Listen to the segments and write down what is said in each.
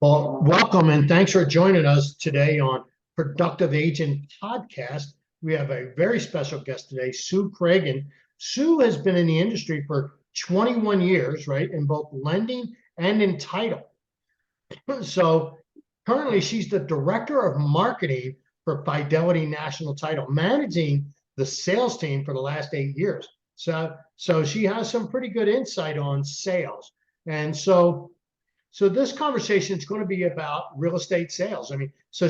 Well, welcome and thanks for joining us today on Productive Agent Podcast. We have a very special guest today, Sue Cragun. Sue has been in the industry for 21 years, right, in both lending and in title. So currently she's the director of marketing for Fidelity National Title, managing the sales team for the last 8 years. So she has some pretty good insight on sales. And so this conversation is going to be about real estate sales. I mean, so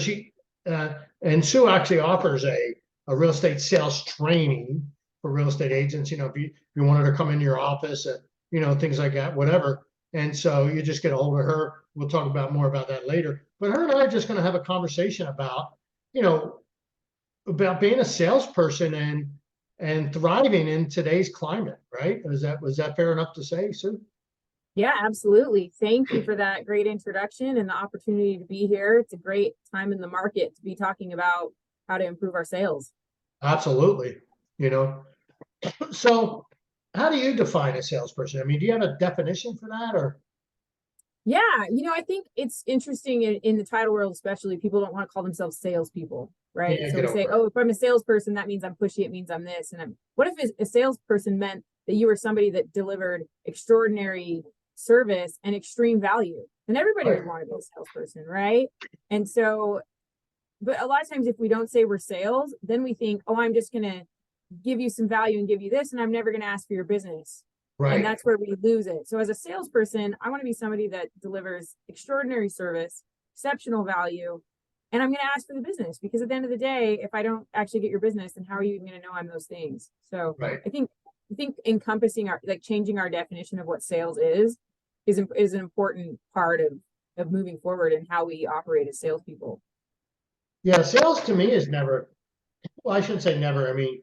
and Sue actually offers a real estate sales training for real estate agents. If you wanted to come into your office, things like that, whatever. And so you just get a hold of her. We'll talk about more about that later. But her and I are just going to have a conversation about, about being a salesperson and thriving in today's climate, right? Was that fair enough to say, Sue? Yeah, absolutely. Thank you for that great introduction and the opportunity to be here. It's a great time in the market to be talking about how to improve our sales. Absolutely. So how do you define a salesperson? I mean, do you have a definition for that or? Yeah, I think it's interesting in the title world, especially people don't want to call themselves salespeople, right? Yeah, So get we over say, it. oh, if I'm a salesperson, that means I'm pushy. It means I'm this. And what if a salesperson meant that you were somebody that delivered extraordinary service and extreme value? Then everybody would want to be a salesperson, right? And so, but a lot of times if we don't say we're sales, then we think, oh, I'm just going to give you some value and give you this, and I'm never going to ask for your business. Right. And that's where we lose it. So as a salesperson, I want to be somebody that delivers extraordinary service, exceptional value, and I'm going to ask for the business, because at the end of the day, if I don't actually get your business, then how are you even going to know I'm those things? So Right. I think encompassing changing our definition of what sales is an important part of moving forward and how we operate as salespeople. Yeah, sales to me is never, well, I shouldn't say never. I mean,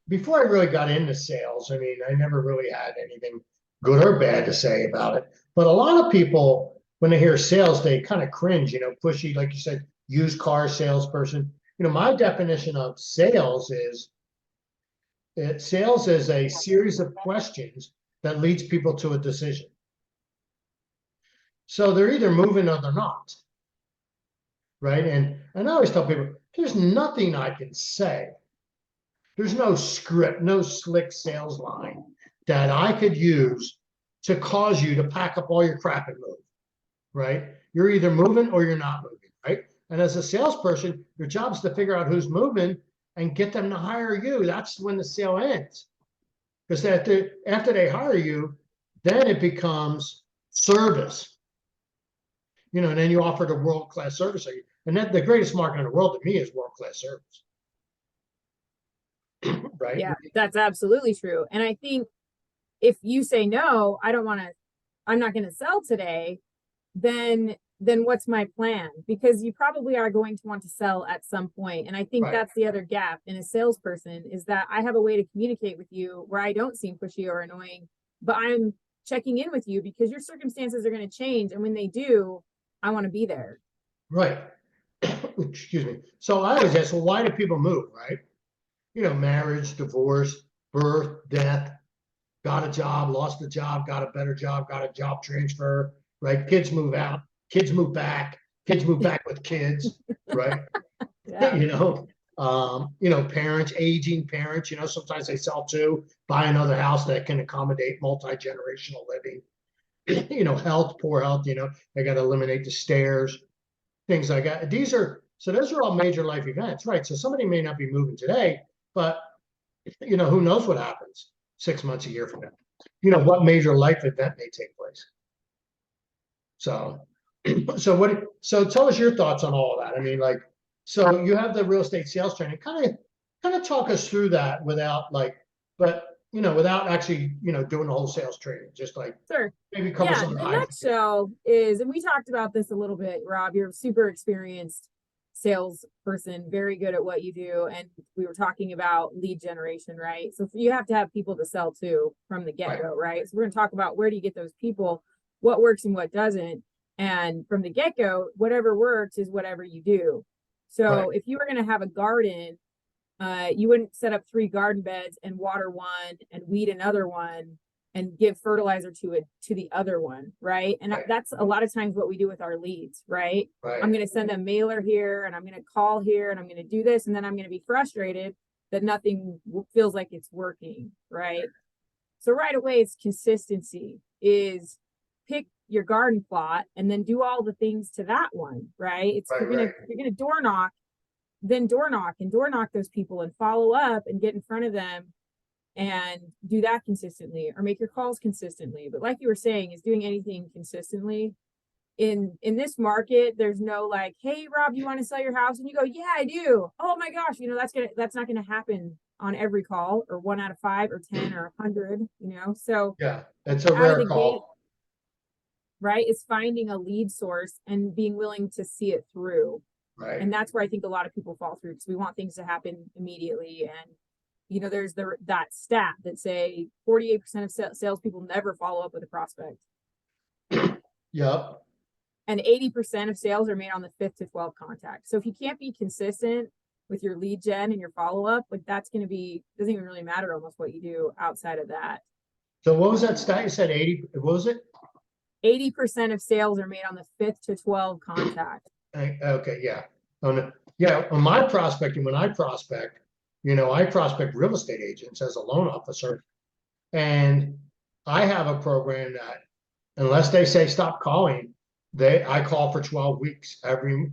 before I really got into sales, I mean, I never really had anything good or bad to say about it. But a lot of people, when they hear sales, they kind of cringe, pushy, like you said, used car salesperson. My definition of sales is a series of questions that leads people to a decision. So they're either moving or they're not, right? And I always tell people, there's nothing I can say. There's no script, no slick sales line that I could use to cause you to pack up all your crap and move, right? You're either moving or you're not moving, right? And as a salesperson, your job is to figure out who's moving and get them to hire you. That's when the sale ends. Because after they hire you, then it becomes service. And then you offer the world-class service. And that the greatest market in the world to me is world-class service. Right? Yeah, that's absolutely true. And I think if you say, no, I'm not going to sell today, then what's my plan? Because you probably are going to want to sell at some point. And I think that's the other gap in a salesperson, is that I have a way to communicate with you where I don't seem pushy or annoying, but I'm checking in with you because your circumstances are going to change. And when they do, I want to be there. Right. Excuse me. So I always ask, well, why do people move, right? Marriage, divorce, birth, death, got a job, lost a job, got a better job, got a job transfer, right? Kids move out, kids move back with kids, right? Yeah. Parents, aging parents, sometimes they sell too, buy another house that can accommodate multi-generational living. Health, poor health, they got to eliminate the stairs, things like that. Those are all major life events, right? So somebody may not be moving today, but who knows what happens 6 months, a year from now? What major life event may take place. So tell us your thoughts on all of that. I mean, so you have the real estate sales training. Kind of talk us through that without actually, doing the whole sales training, just like Sure. maybe cover some of the the nutshell is, and we talked about this a little bit, Rob, you're a super experienced salesperson, very good at what you do. And we were talking about lead generation, right? So you have to have people to sell to from the get-go, right? So we're going to talk about where do you get those people, what works and what doesn't. And from the get-go, whatever works is whatever you do. So if you were going to have a garden, you wouldn't set up 3 garden beds and water one and weed another one and give fertilizer to the other one, right? And that's a lot of times what we do with our leads, right? I'm going to send a mailer here, and I'm going to call here, and I'm going to do this, and then I'm going to be frustrated that nothing feels like it's working, right? So right away, it's consistency. Is pick your garden plot and then do all the things to that one, right? It's you're gonna door knock, then door knock those people and follow up and get in front of them and do that consistently, or make your calls consistently. But like you were saying, is doing anything consistently. In this market, there's no like, hey Rob, you want to sell your house? And you go, yeah, I do. Oh my gosh, that's not gonna happen on every call, or 1 out of 5 or 10 or 100, so yeah, it's a rare call. Gate, right, is finding a lead source and being willing to see it through. Right. And that's where I think a lot of people fall through, because we want things to happen immediately. And there's that stat that say 48% of salespeople never follow up with a prospect. Yep. And 80% of sales are made on the 5th to 12th contact. So if you can't be consistent with your lead gen and your follow-up, like that's going to be, doesn't even really matter almost what you do outside of that. So what was that stat? You said 80, what was it? 80% of sales are made on the 5th to 12 contact. Okay, yeah. On my prospecting, when I prospect, I prospect real estate agents as a loan officer. And I have a program that unless they say stop calling, I call for 12 weeks every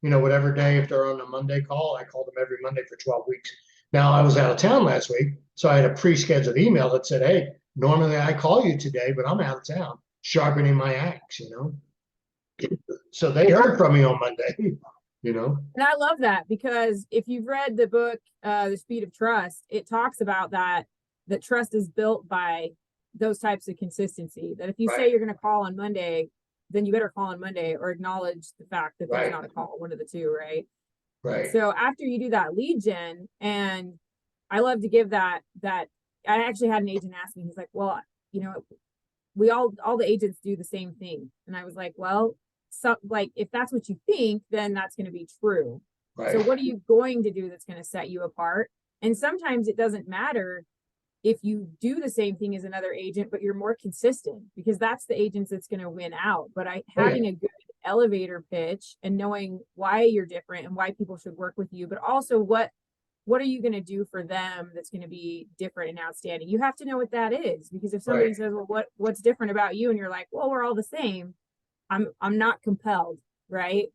whatever day. If they're on a Monday call, I call them every Monday for 12 weeks. Now I was out of town last week, so I had a pre-scheduled email that said, hey, normally I call you today, but I'm out of town, sharpening my axe, So they heard from me on Monday, And I love that, because if you've read the book, The Speed of Trust, it talks about that trust is built by those types of consistency. That if you say you're going to call on Monday, then you better call on Monday, or acknowledge the fact that there's not a call, one of the two, right? Right. So after you do that lead gen, and I love to give that I actually had an agent ask me, he's like, well, we all the agents do the same thing. And I was like, well, so like, if that's what you think, then that's going to be true. Right. So what are you going to do that's going to set you apart? And sometimes it doesn't matter if you do the same thing as another agent, but you're more consistent, because that's the agents that's going to win out. But having a good elevator pitch and knowing why you're different and why people should work with you, but also what are you going to do for them that's going to be different and outstanding? You have to know what that is, because if somebody says, well, what's different about you? And you're like, well, we're all the same. I'm not compelled, right?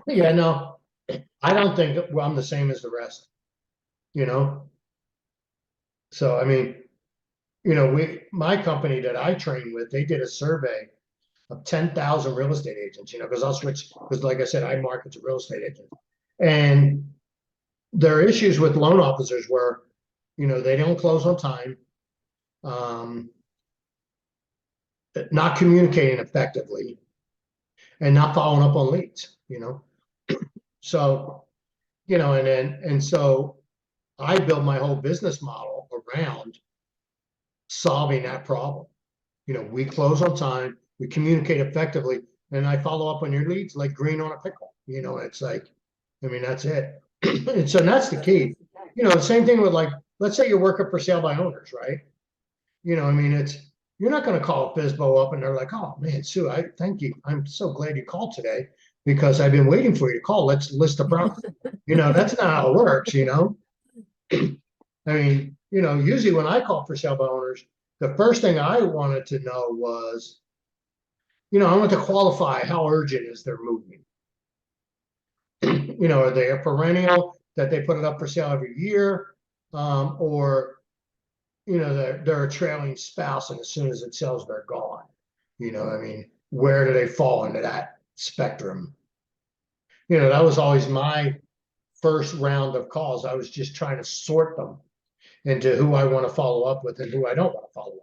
Yeah, no, I don't think I'm the same as the rest, So, I mean, my company that I train with, they did a survey of 10,000 real estate agents, because like I said, I market to real estate agents. And their issues with loan officers were, they don't close on time, not communicating effectively, and not following up on leads, So, and so I built my whole business model around solving that problem. We close on time, we communicate effectively, and I follow up on your leads like green on a pickle. It's like, that's it. And so that's the key. The same thing with, like, let's say you're working for sale by owners, right? You're not going to call FSBO up and they're like, oh man, Sue, thank you. I'm so glad you called today, because I've been waiting for you to call. Let's list the property. That's not how it works, Usually when I call for sale by owners, the first thing I wanted to know was, I want to qualify how urgent is their moving. Are they a perennial that they put it up for sale every year? Or, they're a trailing spouse, and as soon as it sells, they're gone. Where do they fall into that spectrum? That was always my first round of calls. I was just trying to sort them into who I want to follow up with and who I don't want to follow up.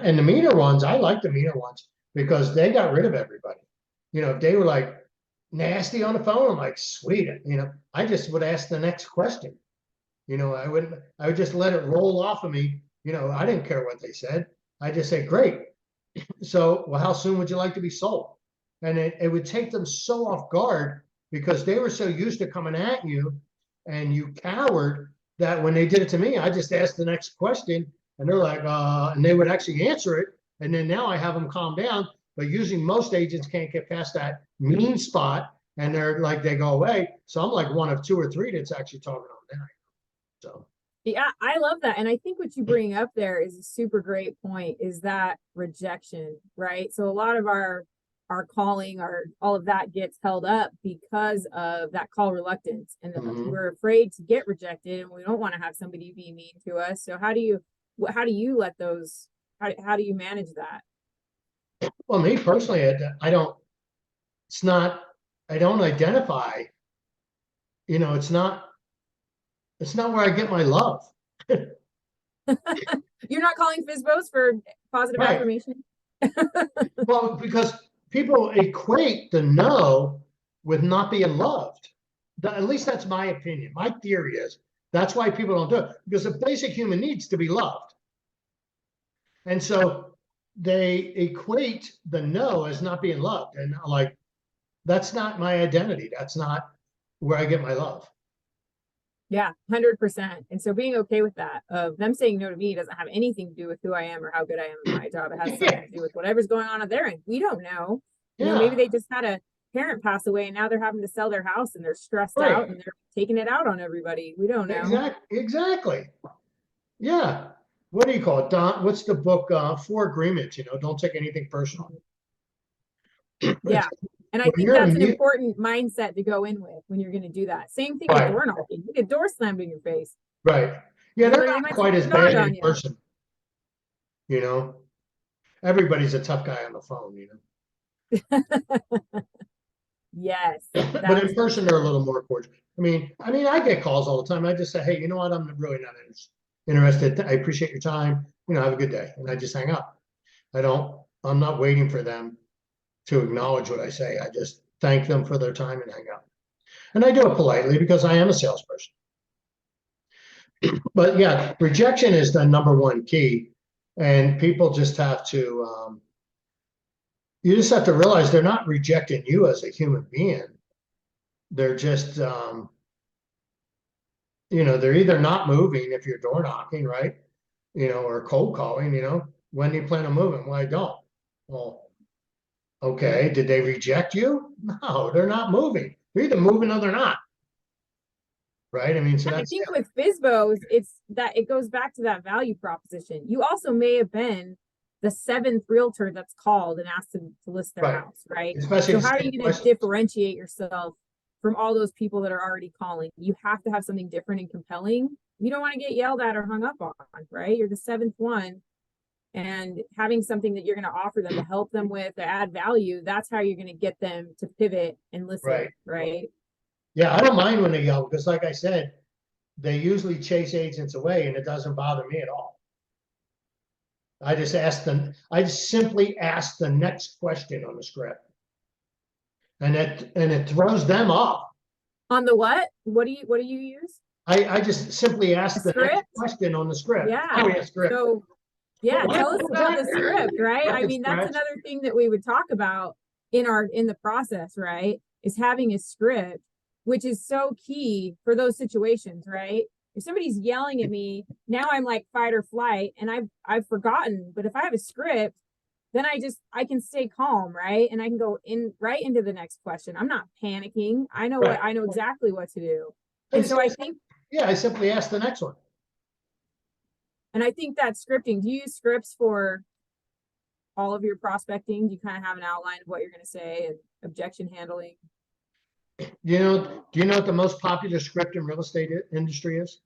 And the meaner ones, I like the meaner ones, because they got rid of everybody. If they were like nasty on the phone, I'm like, sweet. I just would ask the next question. I would just let it roll off of me. I didn't care what they said. I just say, great. So, well, how soon would you like to be sold? And it would take them so off guard, because they were so used to coming at you, and you cowered that when they did it to me, I just asked the next question and they're like, and they would actually answer it. And then now I have them calm down, but usually most agents can't get past that mean spot and they're like, they go away. So I'm like one of two or three that's actually talking on there. So. Yeah, I love that. And I think what you bring up there is a super great point, is that rejection, right? So a lot of our calling, all of that gets held up because of that call reluctance. And we're afraid to get rejected and we don't want to have somebody be mean to us. So how do you let those, how do you manage that? Well, me personally, I don't identify, it's not where I get my love. You're not calling FSBOs for positive Right. affirmation? Well, because people equate the no with not being loved. At least that's my opinion. My theory is that's why people don't do it, because the basic human needs to be loved. And so they equate the no as not being loved. And like, that's not my identity. That's not where I get my love. Yeah, 100%. And so being okay with that, of them saying no to me doesn't have anything to do with who I am or how good I am at my job. It has something to do with whatever's going on at their end. We don't know. You know, maybe they just had a parent pass away and now they're having to sell their house and they're stressed out and they're taking it out on everybody. We don't know. Exactly. Yeah. What do you call it? What's the book? 4 Agreements, don't take anything personal. Yeah. And I think that's an important mindset to go in with when you're going to do that. Same thing with door knocking. You get door slammed in your face. Right. Yeah, they're not quite as bad in person. Everybody's a tough guy on the phone, Yes. But in person, they're a little more cordial. I mean, I get calls all the time. I just say, hey, you know what? I'm really not interested. I appreciate your time. Have a good day. And I just hang up. I'm not waiting for them to acknowledge what I say. I just thank them for their time and hang up. And I do it politely because I am a salesperson. But yeah, rejection is the number one key. And people just have to, you just have to realize they're not rejecting you as a human being. They're just, they're either not moving if you're door knocking, right? Or cold calling, when do you plan on moving? Well, I don't. Well, okay, did they reject you? No, they're not moving. They're either moving or they're not. Right? I mean, so I think with FSBOs, it's that it goes back to that value proposition. You also may have been the 7th realtor that's called and asked them to list their house, right? So how are you going to differentiate yourself from all those people that are already calling? You have to have something different and compelling. You don't want to get yelled at or hung up on, right? You're the 7th one. And having something that you're going to offer them to help them with, to add value, that's how you're going to get them to pivot and listen, right? Yeah, I don't mind when they yell because, like I said, they usually chase agents away and it doesn't bother me at all. I just simply ask the next question on the script. And it throws them off. On the what? What do you use? I just simply ask the next question on the script. Yeah. So yeah, tell us about the script, right? I mean, that's another thing that we would talk about in the process, right? Is having a script, which is so key for those situations, right? If somebody's yelling at me, now I'm like fight or flight and I've forgotten, but if I have a script, then I can stay calm, right? And I can go right into the next question. I'm not panicking. I know exactly what to do. And so I think I simply ask the next one. And I think that scripting, do you use scripts for all of your prospecting? Do you kind of have an outline of what you're going to say and objection handling? Do you know what the most popular script in real estate industry is?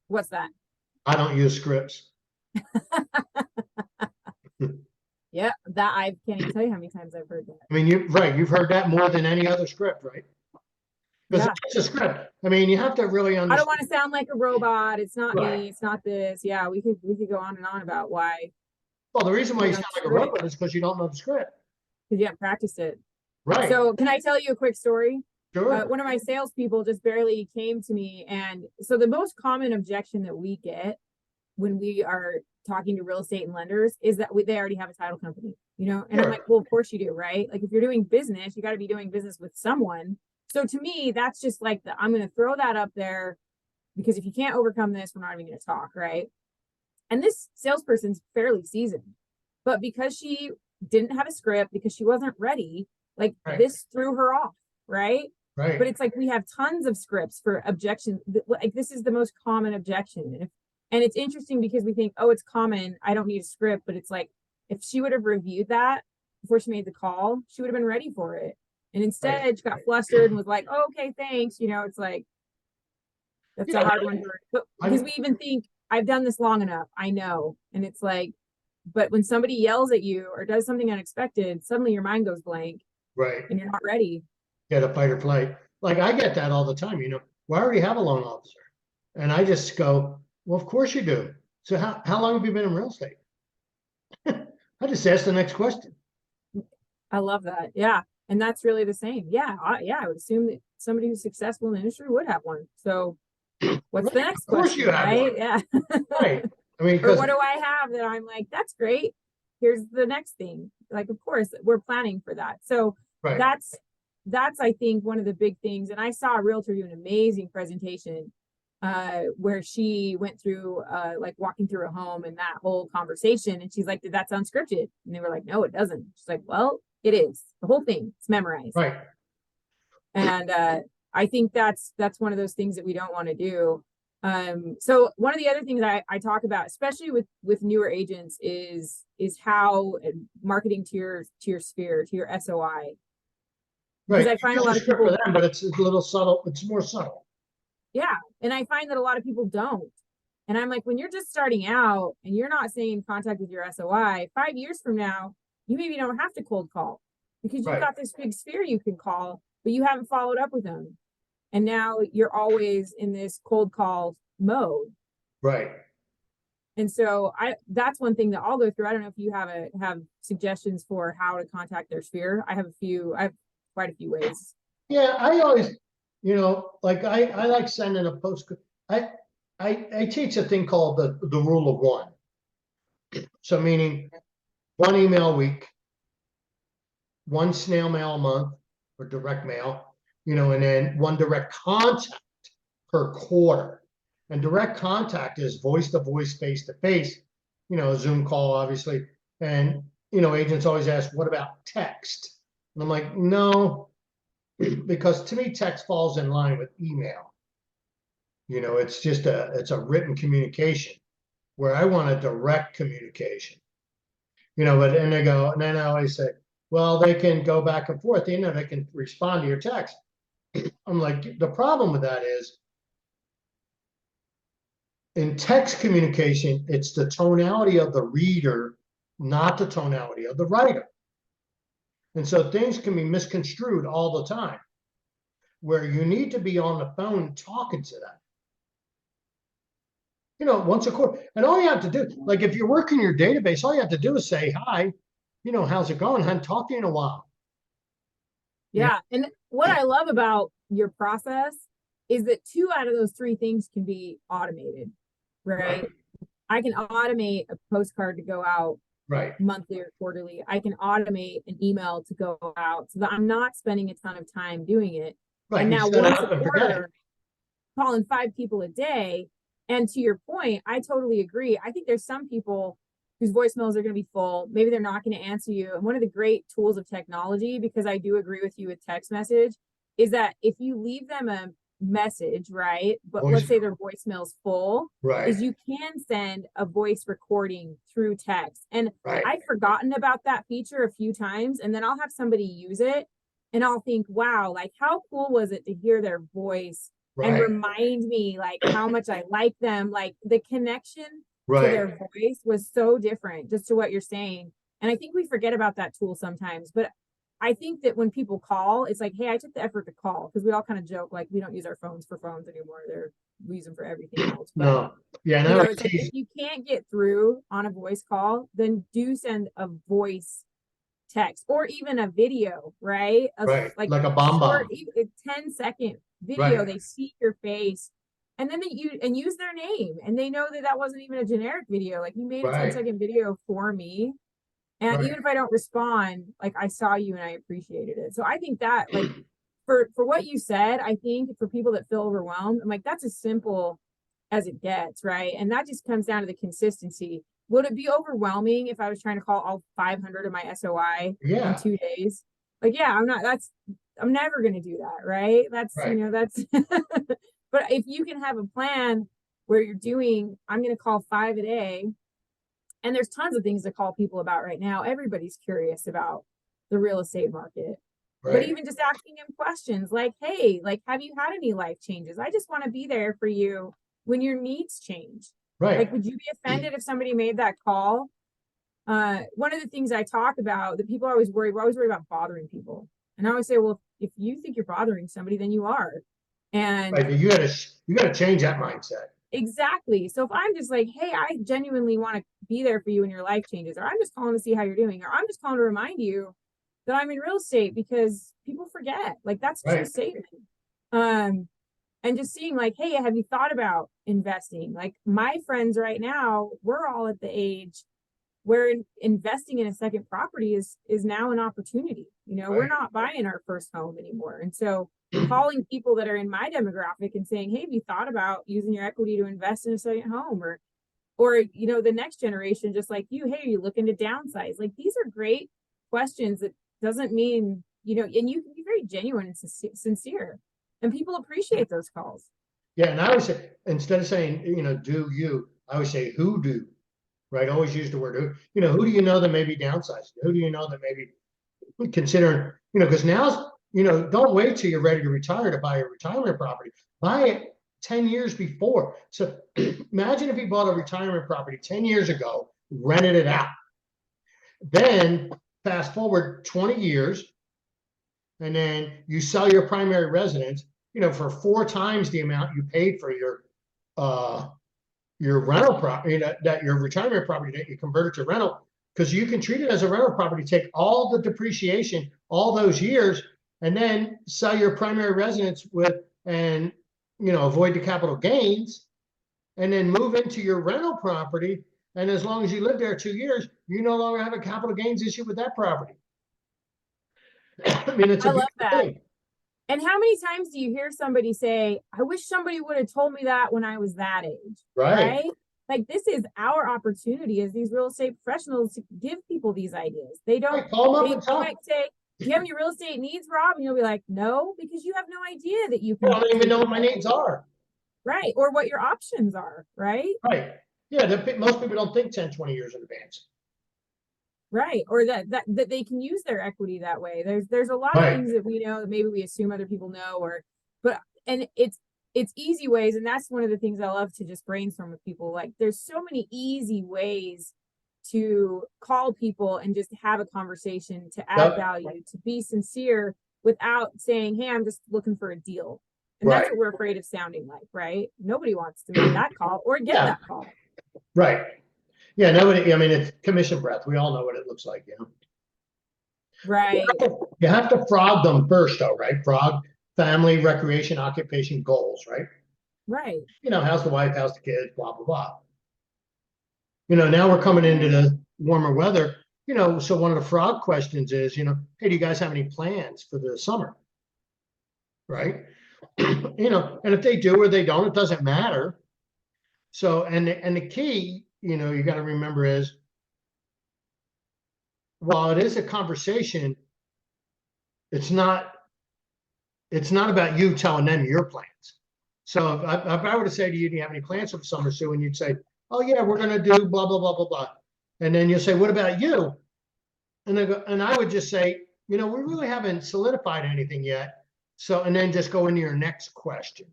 What's that? I don't use scripts. Yeah, that I can't even tell you how many times I've heard that. I mean, you've heard that more than any other script, right? Because it's a script. I mean, you have to really understand. I don't want to sound like a robot. It's not me. It's not this. Yeah, we could go on and on about why. Well, the reason why you sound like a robot is because you don't know the script. Because you haven't practiced it. Right. So can I tell you a quick story? Sure. One of my salespeople just barely came to me. And so the most common objection that we get when we are talking to real estate and lenders is that they already have a title company, and I'm like, well, of course you do, right? Like if you're doing business, you got to be doing business with someone. So to me, that's just like I'm going to throw that up there. because if you can't overcome this, we're not even going to talk, right? And this salesperson's fairly seasoned, but because she didn't have a script, because she wasn't ready, like Right. this threw her off, right? Right. But it's like we have tons of scripts for objections. Like this is the most common objection. And it's interesting because we think, oh, it's common, I don't need a script. But it's like, if she would have reviewed that before she made the call, she would have been ready for it. And instead, Right. she got flustered and was like, oh, okay, thanks. You know, it's like, that's a hard one for her. But because we even think, I've done this long enough, I know. And it's like, but when somebody yells at you or does something unexpected, suddenly your mind goes blank Right. and you're not ready. Get a fight or flight. Like I get that all the time, you know. Well, I already have a loan officer. And I just go, well, of course you do. So how long have you been in real estate? I just ask the next question. I love that. Yeah. And that's really the same. Yeah. I would assume that somebody who's successful in the industry would have one. So what's the Right. next Of course question, you have right? one. Yeah. Right. I mean, Or because what do I have that I'm like, that's great. Here's the next thing. Like, of course, we're planning for that. So right. that's I think one of the big things. And I saw a realtor do an amazing presentation where she went through like walking through a home and that whole conversation. And she's like, did that sound scripted? And they were like, no, it doesn't. She's like, well, it is. The whole thing. It's memorized. Right. And I think that's one of those things that we don't want to do. So one of the other things I talk about, especially with newer agents, is how marketing to your sphere, to your SOI. Right. Because I find a lot of people for them, but it's a little subtle. It's more subtle. Yeah. And I find that a lot of people don't. And I'm like, when you're just starting out and you're not staying in contact with your SOI, 5 years from now, you maybe don't have to cold call because you've Right. got this big sphere you can call, but you haven't followed up with them. And now you're always in this cold call mode. Right. And so that's one thing that I'll go through. I don't know if you have suggestions for how to contact their sphere. I have quite a few ways. Yeah, I always, you know, like I like sending a post. I teach a thing called the rule of one. So meaning one email a week, one snail mail a month or direct mail, you know, and then one direct contact per quarter. And direct contact is voice to voice, face to face, you know, Zoom call, obviously. And, you know, agents always ask, what about text? And I'm like, no, because to me, text falls in line with email. You know, it's just it's a written communication where I want a direct communication. You know, but and they go, and then I always say, well, they can go back and forth, you know, they can respond to your text. I'm like, the problem with that is in text communication, it's the tonality of the reader, not the tonality of the writer. And so things can be misconstrued all the time, where you need to be on the phone talking to them. You know, once a quarter. And all you have to do, like if you're working your database, all you have to do is say, hi, you know, how's it going? I haven't talked to you in a while. Yeah. And what I love about your process is that 2 out of those 3 things can be automated, right? I can automate a postcard to go out Right. monthly or quarterly. I can automate an email to go out so that I'm not spending a ton of time doing it. Right. And now set it once up a and forget it. quarter, calling 5 people a day. And to your point, I totally agree. I think there's some people whose voicemails are going to be full. Maybe they're not going to answer you. And one of the great tools of technology, because I do agree with you with text message, is that if you leave them a message, right? But let's say their voicemail's full, Right. is you can send a voice recording through text. And Right. I've forgotten about that feature a few times, and then I'll have somebody use it and I'll think, wow, like how cool was it to hear their voice and Right. remind me like how much I like them. Like the connection to Right. their voice was so different, just to what you're saying. And I think we forget about that tool sometimes. But I think that when people call, it's like, hey, I took the effort to call, because we all kind of joke like we don't use our phones for phones anymore. We use them for everything else. But No. Yeah. you No. know, it's like if you can't get through on a voice call, then do send a voice text or even a video, right? Right. Like a bomb short, bomb. 10-second video. Right. They see your face, and then use their name, and they know that wasn't even a generic video. Like you made a Right. 10-second video for me, and Right. even if I don't respond, like I saw you and I appreciated it. So I think that like for what you said, I think for people that feel overwhelmed, I'm like, that's a simple as it gets, right? And that just comes down to the consistency. Would it be overwhelming if I was trying to call all 500 of my SOI in Yeah, 2 days? Like, yeah, I'm never going to do that, right? That's, right. that's, but if you can have a plan where you're doing, I'm going to call 5 a day, and there's tons of things to call people about right now. Everybody's curious about the real estate market. But Right. even just asking him questions like, hey, like, have you had any life changes? I just want to be there for you when your needs change. Like, Right. would you be offended if somebody made that call? One of the things I talk about that people are always worried, we're always worried about bothering people. And I always say, well, if you think you're bothering somebody, then you are. And Right. You gotta change that mindset. exactly. So if I'm just like, hey, I genuinely want to be there for you when your life changes, or I'm just calling to see how you're doing, or I'm just calling to remind you that I'm in real estate, because people forget, like, that's a true Right. statement. And just seeing like, hey, have you thought about investing? Like, my friends right now, we're all at the age where investing in a second property is now an opportunity. We're Right. not buying our first home anymore. And so calling people that are in my demographic and saying, hey, have you thought about using your equity to invest in a second home? Or the next generation, just like you, hey, are you looking to downsize? Like, these are great questions. That doesn't mean, and you can be very genuine and sincere, and people appreciate those calls. Yeah. And I always say, instead of saying, do you, I always say, who do, right? Always use the word who, who do you know that may be downsizing? Who do you know that may be considering, because now, don't wait till you're ready to retire to buy a retirement property. Buy it 10 years before. So imagine if you bought a retirement property 10 years ago, rented it out. Then fast forward 20 years, and then you sell your primary residence, for 4 times the amount you paid for your rental property, that your retirement property that you converted to rental, because you can treat it as a rental property, take all the depreciation, all those years, and then sell your primary residence and avoid the capital gains, and then move into your rental property. And as long as you live there 2 years, you no longer have a capital gains issue with that property. I mean, it's I a love beautiful that. thing. And how many times do you hear somebody say, I wish somebody would have told me that when I was that age, Right. right? Like, this is our opportunity as these real estate professionals to give people these ideas. They don't, Right. Call them up they and talk. might say, do you have any real estate needs, Rob? And you'll be like, no, because you have no idea that you I can don't even take know what my advantage. needs are. Right. Or what your options are, right? Right. Yeah. Most people don't think 10, 20 years in advance. Right. Or that they can use their equity that way. There's a lot of Right. things that we know that maybe we assume other people know, and it's easy ways. And that's one of the things I love to just brainstorm with people. Like, there's so many easy ways to call people and just have a conversation, to add Yep. value, to be sincere without saying, hey, I'm just looking for a deal. And that's Right. what we're afraid of sounding like, right? Nobody wants to make that call or get Yeah. that call. Right. Yeah. Nobody. I mean, it's commission breath. We all know what it looks like. Right. You have to frog them first, though, right? Frog family, recreation, occupation, goals, right? Right. How's the wife? How's the kids? Blah blah blah. Now we're coming into the warmer weather. So one of the frog questions is, hey, do you guys have any plans for the summer? Right. And if they do or they don't, it doesn't matter. So, and the key, you got to remember is, while it is a conversation, it's not about you telling them your plans. So if I were to say to you, do you have any plans for the summer, Sue? And you'd say, oh yeah, we're going to do blah, blah, blah, blah, blah. And then you'll say, what about you? And I would just say, we really haven't solidified anything yet. So, and then just go into your next question.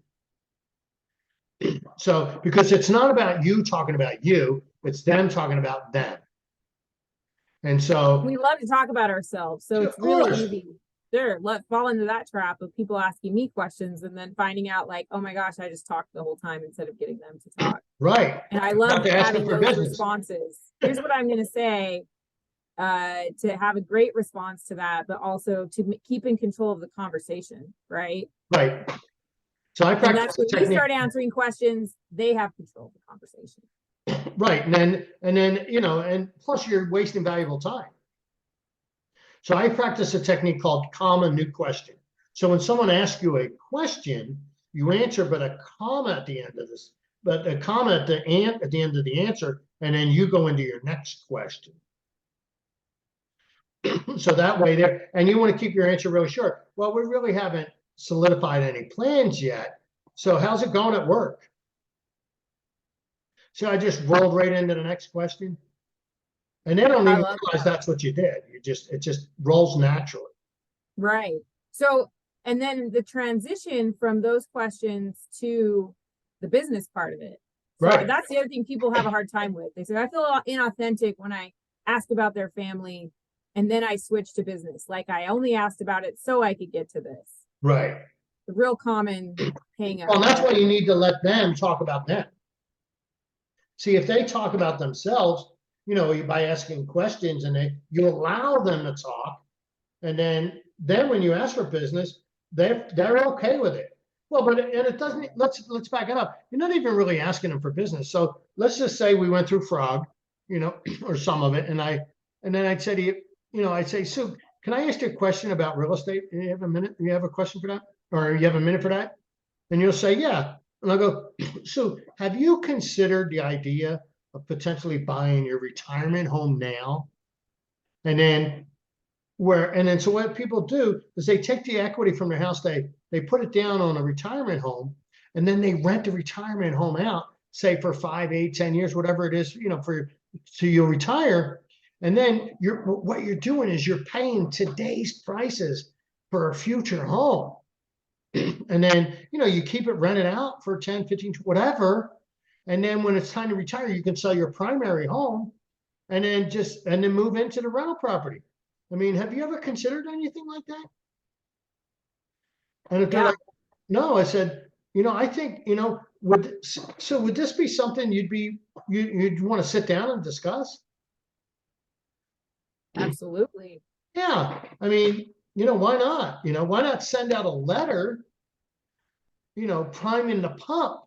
So, because it's not about you talking about you, it's them talking about them. And so we love to talk about ourselves. So it's really easy. Sure. Fall into that trap of people asking me questions and then finding out like, oh my gosh, I just talked the whole time instead of getting them to talk. Right. And I love having those business. responses. Here's what I'm going to say, to have a great response to that, but also to keep in control of the conversation. Right. Right. So I practice. And that's when we start answering questions, they have control of the conversation. Right. And then, and plus you're wasting valuable time. So I practice a technique called comma new question. So when someone asks you a question, you answer, but a comma at the end of this but a comma at the end of the answer, and then you go into your next question. So that way there, and you want to keep your answer really short. Well, we really haven't solidified any plans yet. So how's it going at work? So I just rolled right into the next question. And they don't even realize that's what you did. It just rolls naturally. Right. So, and then the transition from those questions to the business part of it. So Right. That's the other thing people have a hard time with. They say, I feel inauthentic when I ask about their family and then I switch to business. Like I only asked about it so I could get to this. Right. The real common hang up. Well, that's why you need to let them talk about them. See, if they talk about themselves, you know, by asking questions and you allow them to talk, and then when you ask for business, they're okay with it. Well, and it doesn't. Let's back it up. You're not even really asking them for business. So let's just say we went through Frog, you know, or some of it, and then I'd say to you, you know, I'd say, Sue, can I ask you a question about real estate? Do you have a minute? Do you have a question for that, or you have a minute for that? And you'll say, yeah. And I'll go, Sue, have you considered the idea of potentially buying your retirement home now? And then so what people do is they take the equity from their house, they put it down on a retirement home, and then they rent the retirement home out, say for 5, 8, 10 years, whatever it is, you know, so you'll retire. And then what you're doing is you're paying today's prices for a future home. And then, you know, you keep it rented out for 10, 15, whatever. And then when it's time to retire, you can sell your primary home and then move into the rental property. I mean, have you ever considered anything like that? And if they're like, no, I said, you know, I think, you know, would this be something you'd want to sit down and discuss? Absolutely. Yeah. I mean, you know, why not? You know, why not send out a letter, you know, priming the pump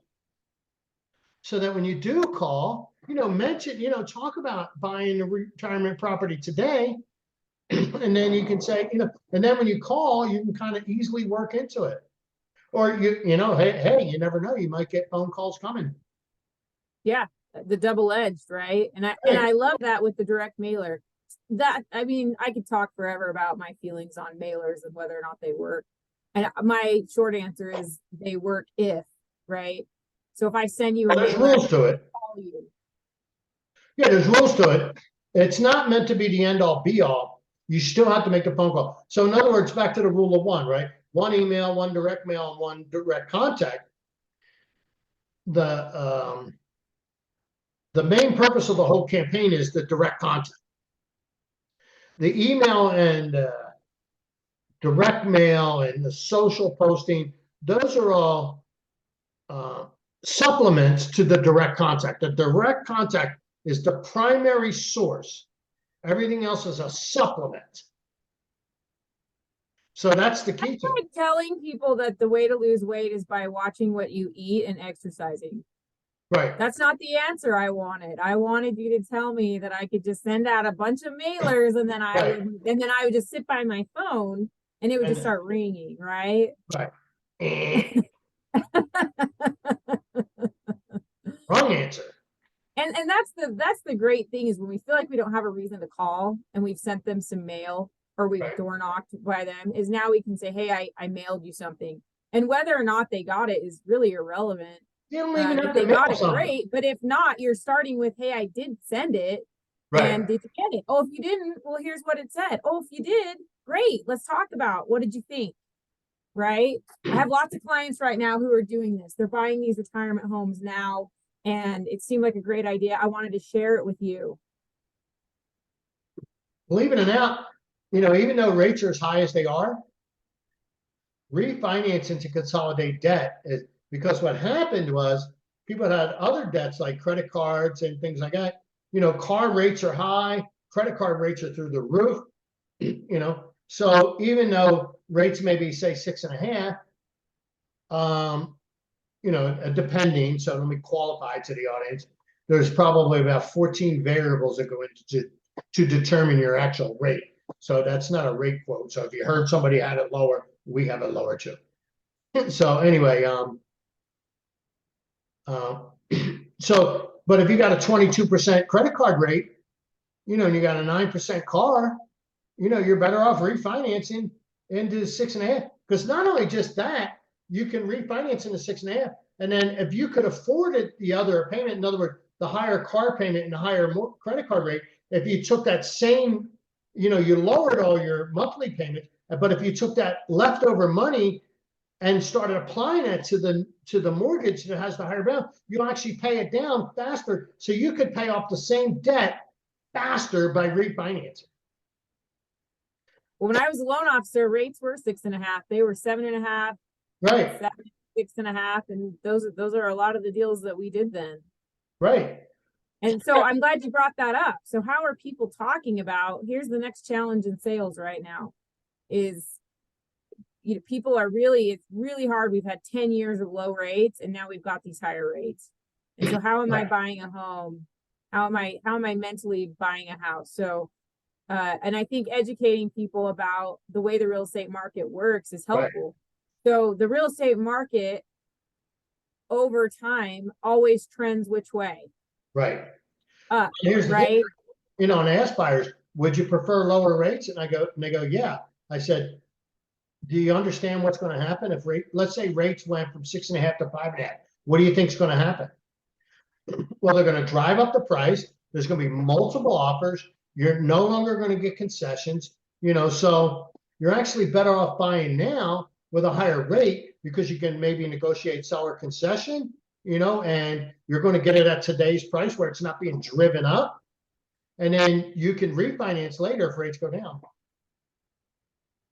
so that when you do call, you know, mention, you know, talk about buying a retirement property today. And then you can say, you know, and then when you call, you can kind of easily work into it. Or you know, hey, you never know, you might get phone calls coming. Yeah, the double-edged, right? And I love that with the direct mailer. That, I mean, I could talk forever about my feelings on mailers and whether or not they work. And my short answer is they work if, right? So if I send you a there's mailer, rules to it. I'll call you. Yeah, there's rules to it. It's not meant to be the end all be all. You still have to make the phone call. So in other words, back to the rule of one, right? One email, one direct mail, and one direct contact. The main purpose of the whole campaign is the direct contact. The email and direct mail and the social posting, those are all supplements to the direct contact. The direct contact is the primary source. Everything else is a supplement. So that's the key to it. Telling people that the way to lose weight is by watching what you eat and exercising. Right. That's not the answer I wanted. I wanted you to tell me that I could just send out a bunch of mailers and then I would just sit by my phone and it would just start ringing, right? Right. Wrong answer. And that's the great thing is when we feel like we don't have a reason to call and we've sent them some mail or we've door knocked by them, is now we can say, hey, I mailed you something. And whether or not they got it is really irrelevant. You don't even have if to they mail got it, something. great. But if not, you're starting with, hey, I did send it. Right. And did you get it? Oh, if you didn't, well, here's what it said. Oh, if you did, great. Let's talk about what did you think? Right. I have lots of clients right now who are doing this. They're buying these retirement homes now, and it seemed like a great idea. I wanted to share it with you. Believe it or not, you know, even though rates are as high as they are, refinancing to consolidate debt is because what happened was people had other debts like credit cards and things like that. You know, car rates are high, credit card rates are through the roof, you know. So even though rates may be, say, 6.5, you know, depending, so let me qualify to the audience, there's probably about 14 variables that go into to determine your actual rate. So that's not a rate quote. So if you heard somebody had it lower, we have it lower too. So anyway, So, but if you got a 22% credit card rate, and you got a 9% car, you're better off refinancing into 6.5. Because not only just that, you can refinance into 6.5. And then if you could afford it, the other payment, in other words, the higher car payment and the higher credit card rate, if you took that same, you lowered all your monthly payments, but if you took that leftover money and started applying it to the mortgage that has the higher balance, you'll actually pay it down faster. So you could pay off the same debt faster by refinancing. Well, when I was a loan officer, rates were 6.5. They were 7.5, Right. 6.5, and those are a lot of the deals that we did then. Right. And so I'm glad you brought that up. So how are people talking about, here's the next challenge in sales right now is, people are it's really hard. We've had 10 years of low rates and now we've got these higher rates. And so how am I buying a home? How am I mentally buying a house? So, and I think educating people about the way the real estate market works is helpful. Right. So the real estate market over time always trends which way? Right. Here's the thing, and I ask buyers, would you prefer lower rates? And they go, yeah. I said, do you understand what's going to happen if let's say rates went from 6.5 to 5.5? What do you think is going to happen? Well, they're going to drive up the price. There's going to be multiple offers. You're no longer going to get concessions, so you're actually better off buying now with a higher rate because you can maybe negotiate seller concession, and you're going to get it at today's price where it's not being driven up. And then you can refinance later if rates go down.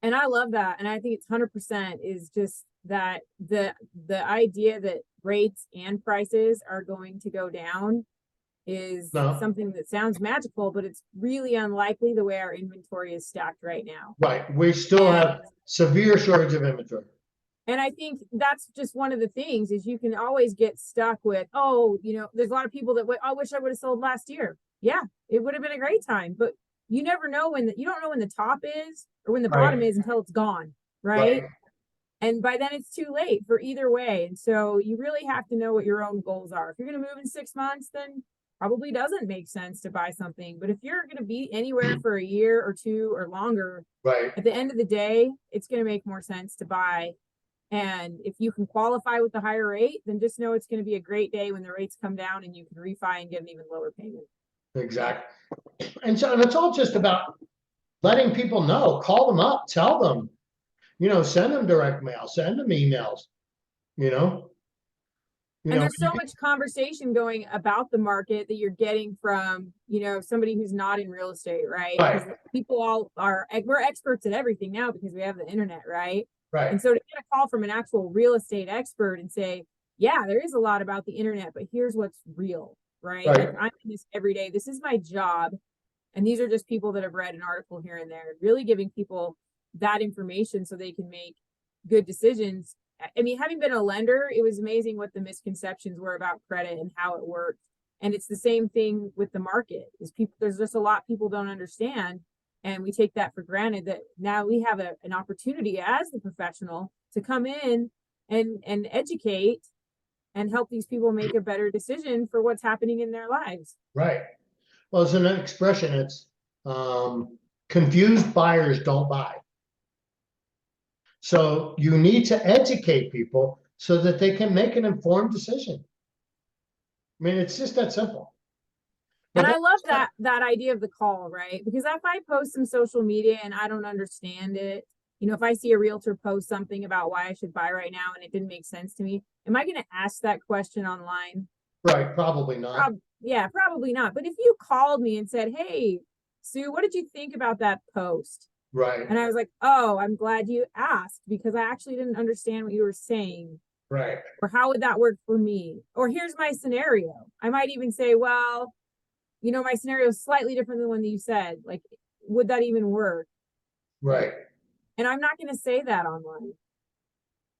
And I love that. And I think it's 100% is just that the idea that rates and prices are going to go down is something that sounds magical, but it's really unlikely the way our inventory is stacked right now. Right. We still have severe shortage of inventory. And I think that's just one of the things is you can always get stuck with, there's a lot of people that I wish I would have sold last year. Yeah, it would have been a great time, but you never know you don't know when the top is or when the bottom is until it's gone. Right. And by then it's too late for either way. And so you really have to know what your own goals are. If you're going to move in 6 months, then probably doesn't make sense to buy something. But if you're going to be anywhere for a year or two or longer, at the end of the day, it's going to make more sense to buy. And if you can qualify with the higher rate, then just know it's going to be a great day when the rates come down and you can refi and get an even lower payment. Exactly. And so it's all just about letting people know, call them up, tell them, send them direct mail, send them emails, and there's so much conversation going about the market that you're getting from, somebody who's not in real estate, right? Because people we're experts at everything now because we have the internet, right? Right. And so to get a call from an actual real estate expert and say, yeah, there is a lot about the internet, but here's what's real, right? Like, I'm in this every day. This is my job. And these are just people that have read an article here and there, really giving people that information so they can make good decisions. I mean, having been a lender, it was amazing what the misconceptions were about credit and how it worked. And it's the same thing with the market is there's just a lot people don't understand. And we take that for granted that now we have an opportunity as the professional to come in and educate and help these people make a better decision for what's happening in their lives. Right. Well, it's an expression. It's confused buyers don't buy. So you need to educate people so that they can make an informed decision. I mean, it's just that simple. And I love that idea of the call, right? Because if I post some social media and I don't understand it, if I see a realtor post something about why I should buy right now and it didn't make sense to me, am I going to ask that question online? Right. Probably not. Yeah, probably not. But if you called me and said, hey, Sue, what did you think about that post? Right. And I was like, oh, I'm glad you asked because I actually didn't understand what you were saying. Right. Or how would that work for me? Or here's my scenario. I might even say, well, my scenario is slightly different than the one that you said. Like, would that even work? Right. And I'm not going to say that online.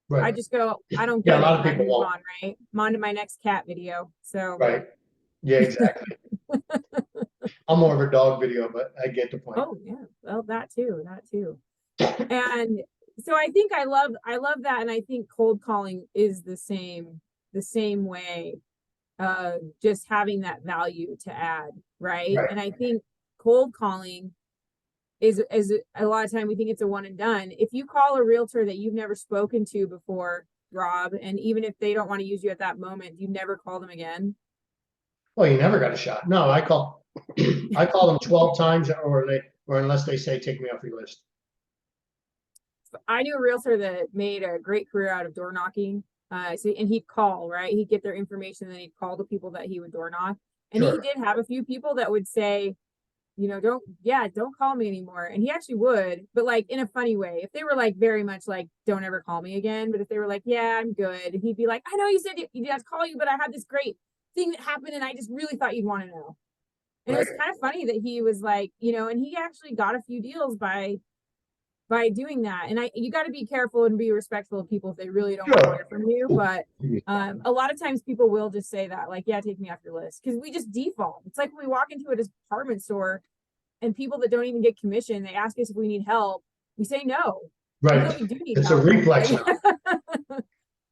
Right. I just go, I don't get it. A lot it. of people won't. Right? I'm on to my next cat video. So. Right. Yeah, exactly. I'm more of a dog video, but I get the point. Oh yeah. Well, that too. And so I think I love that. And I think cold calling is the same way. just having that value to add, right? Right. And I think cold calling is a lot of time we think it's a one and done. If you call a realtor that you've never spoken to before, Rob, and even if they don't want to use you at that moment, you never call them again. Well, you never got a shot. No, I call them 12 times or unless they say, take me off your list. I knew a realtor that made a great career out of door knocking. And he'd call, right? He'd get their information, and then he'd call the people that he would door knock. And he Sure. did have a few people that would say, don't call me anymore. And he actually would, but like in a funny way. If they were like very much like, don't ever call me again. But if they were like, yeah, I'm good, he'd be like, I know you said you'd have to call you, but I had this great thing that happened and I just really thought you'd want to know. And Right. it was kind of funny that he was like, and he actually got a few deals by doing that. And you got to be careful and be respectful of people if they really don't want to hear from you. But a lot of times people will just say that, like, yeah, take me off your list, because we just default. It's like when we walk into a department store and people that don't even get commission, they ask us if we need help. We say no. Right. Even though we do need It's help. a reflex.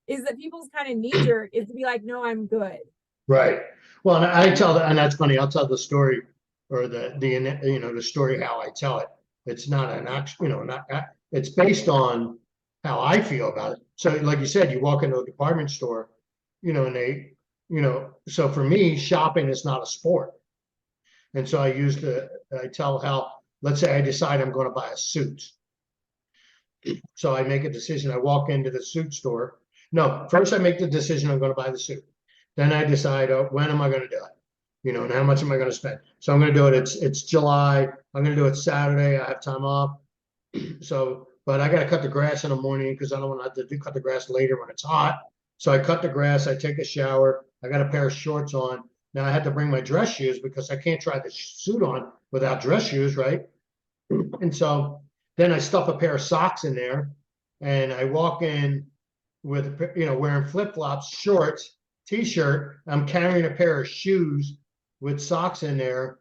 Is that people's kind of knee jerk is to be like, no, I'm good. Right. Well, and that's funny. I'll tell the story, or the story how I tell it. It's not an actual, it's based on how I feel about it. So like you said, you walk into a department store, and so for me, shopping is not a sport. And so I tell how, let's say I decide I'm going to buy a suit. So I make a decision. I walk into the suit store. No, first I make the decision I'm going to buy the suit. Then I decide, when am I going to do it? And how much am I going to spend? So I'm going to do it. It's July. I'm going to do it Saturday. I have time off. So, but I got to cut the grass in the morning because I don't want to have to cut the grass later when it's hot. So I cut the grass. I take a shower. I got a pair of shorts on. Now I had to bring my dress shoes because I can't try the suit on without dress shoes, right? And so then I stuff a pair of socks in there, and I walk in with, wearing flip-flops, shorts, t-shirt. I'm carrying a pair of shoes with socks in there,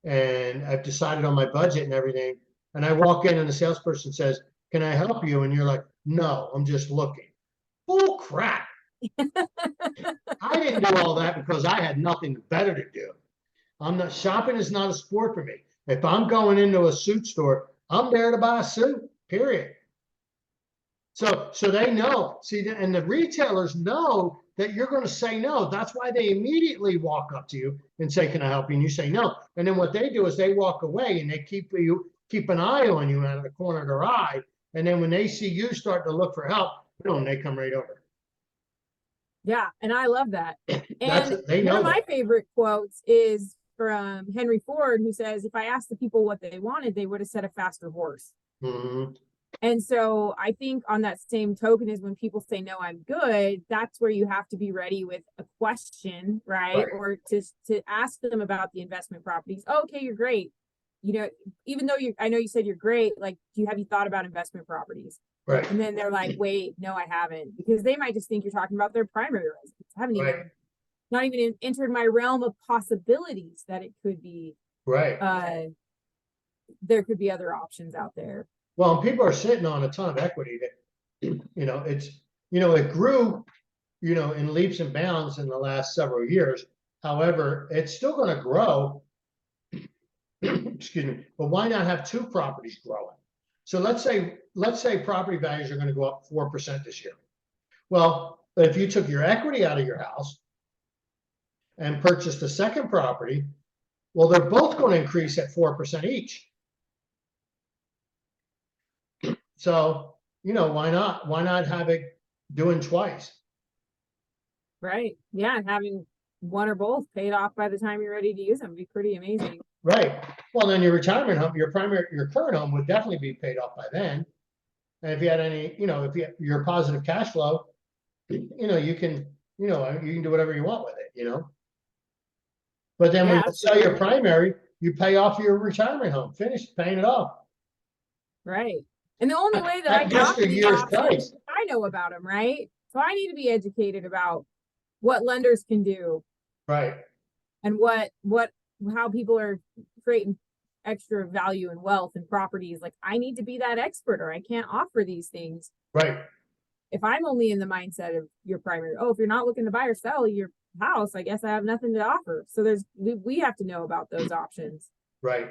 and I've decided on my budget and everything. And I walk in and the salesperson says, can I help you? And you're like, no, I'm just looking. Oh, crap. I didn't do all that because I had nothing better to do. Shopping is not a sport for me. If I'm going into a suit store, I'm there to buy a suit, period. So they know, see, and the retailers know that you're going to say no. That's why they immediately walk up to you and say, can I help you? And you say no. And then what they do is they walk away and they keep an eye on you out of the corner of their eye. And then when they see you start to look for help, boom, they come right over. Yeah, and I love that. And they know one of my favorite quotes is from Henry Ford, who says, if I asked the people what they wanted, they would have said a faster horse. Mm-hmm. And so I think on that same token is when people say, no, I'm good, that's where you have to be ready with a question, right? Or to ask them about the investment properties. Oh, okay, you're great. Even though I know you said you're great, like, have you thought about investment properties? Right. And then they're like, wait, no, I haven't, because they might just think you're talking about their primary residence. I haven't not even entered my realm of possibilities that it could be. Right. There could be other options out there. Well, people are sitting on a ton of equity that, it grew, in leaps and bounds in the last several years. However, it's still going to grow. Excuse me. But why not have two properties growing? So let's say property values are going to go up 4% this year. Well, if you took your equity out of your house and purchased a second property, well, they're both going to increase at 4% each. So, why not? Why not have it doing twice? Right. Yeah. And having one or both paid off by the time you're ready to use them would be pretty amazing. Right. Well, then your retirement home, your current home would definitely be paid off by then. And if you had any, if your positive cash flow, you can do whatever you want with it, But then when you sell your primary, you pay off your retirement home, finish paying it off. Right. And the only way that I can offer these options, I know about them, right? So I need to be educated about what lenders can do. Right. And how people are creating extra value and wealth and properties. Like, I need to be that expert, or I can't offer these things. Right. If I'm only in the mindset of your primary, if you're not looking to buy or sell, you're house, I guess I have nothing to offer. So we have to know about those options. Right.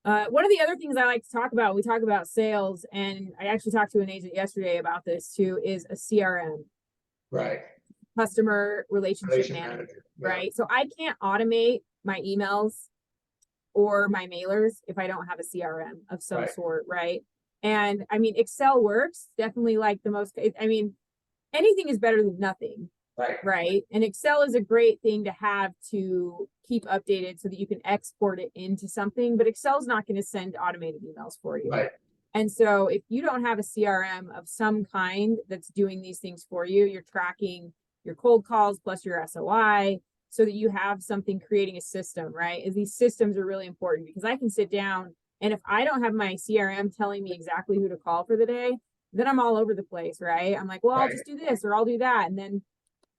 One of the other things I like to talk about, we talk about sales, and I actually talked to an agent yesterday about this too, is a CRM. Right. Customer relationship Relation manager, manager. Yeah. right? So I can't automate my emails or my mailers if I don't have a CRM of some Right. sort, right? And I mean, Excel works definitely like the most, I mean, anything is better than nothing, Right. right? And Excel is a great thing to have to keep updated so that you can export it into something, but Excel's not going to send automated emails for you. Right. And so if you don't have a CRM of some kind that's doing these things for you, you're tracking your cold calls plus your SOI so that you have something creating a system, right? Is these systems are really important because I can sit down and if I don't have my CRM telling me exactly who to call for the day, then I'm all over the place, right? I'm like, well, I'll Right. just do this or I'll do that. And then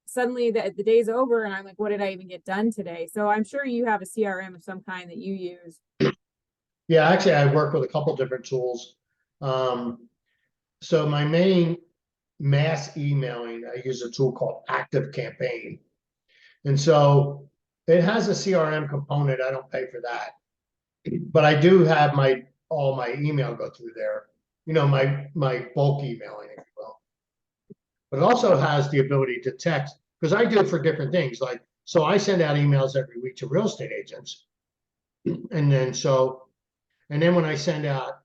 suddenly the day's over and I'm like, what did I even get done today? So I'm sure you have a CRM of some kind that you use. Yeah, actually, I work with a couple different tools. So my main mass emailing, I use a tool called Active Campaign. And so it has a CRM component. I don't pay for that. But I do have all my email go through there, my bulk emailing, if you will. But it also has the ability to text, because I do it for different things. Like, so I send out emails every week to real estate agents. And then when I send out,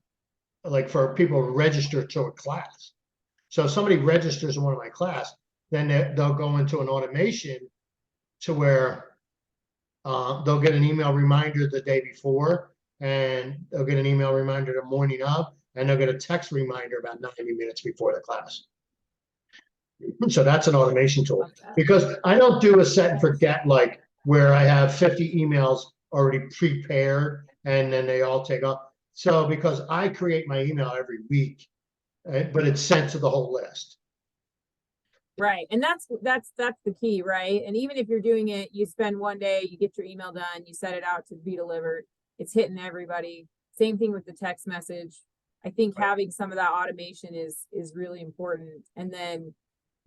like for people who register to a class. So if somebody registers in one of my class, then they'll go into an automation to where they'll get an email reminder the day before, and they'll get an email reminder the morning of, and they'll get a text reminder about 90 minutes before the class. So that's an automation tool, because I don't do a set and forget like where I have 50 emails already prepared and then they all take off. So because I create my email every week, but it's sent to the whole list. Right. And that's the key, right? And even if you're doing it, you spend one day, you get your email done, you set it out to be delivered, it's hitting everybody. Same thing with the text message. I think having some of that automation is really important. And then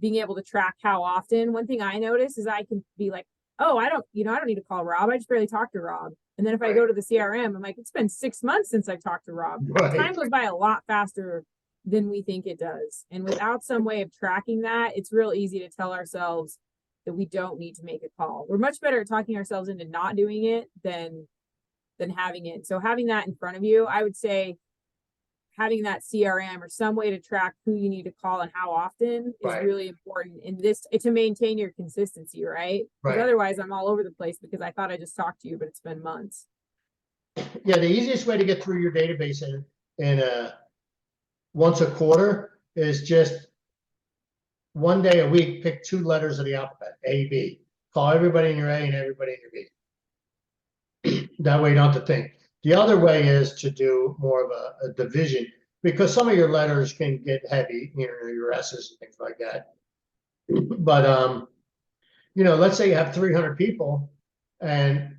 being able to track how often. One thing I notice is I can be like, oh, I don't need to call Rob. I just barely talked to Rob. And then if I go to the CRM, I'm like, it's been 6 months since I talked to Rob. Right. Time goes by a lot faster than we think it does. And without some way of tracking that, it's real easy to tell ourselves that we don't need to make a call. We're much better at talking ourselves into not doing it than having it. So having that in front of you, I would say having that CRM or some way to track who you need to call and how often is really important in this to maintain your consistency, right? Because otherwise I'm all over the place because I thought I just talked to you, but it's been months. Yeah, the easiest way to get through your database in once a quarter is just one day a week, pick 2 letters of the alphabet, A, B. Call everybody in your A and everybody in your B. That way you don't have to think. The other way is to do more of a division, because some of your letters can get heavy, your S's and things like that. But, let's say you have 300 people and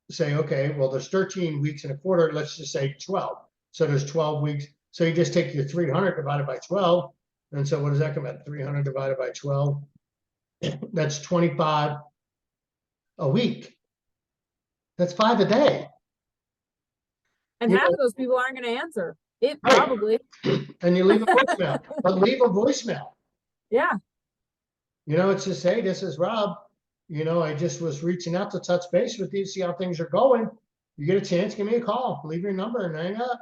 say, okay, well, there's 13 weeks in a quarter. Let's just say 12. So there's 12 weeks. So you just take your 300 divided by 12. And so what does that come out? 300 divided by 12. That's 25 a week. That's 5 a day. And half of those people aren't going to answer it, probably. And you leave a voicemail, but leave a voicemail. Yeah. It's just, hey, this is Rob. I just was reaching out to touch base with you, see how things are going. You get a chance, give me a call, leave your number and hang up.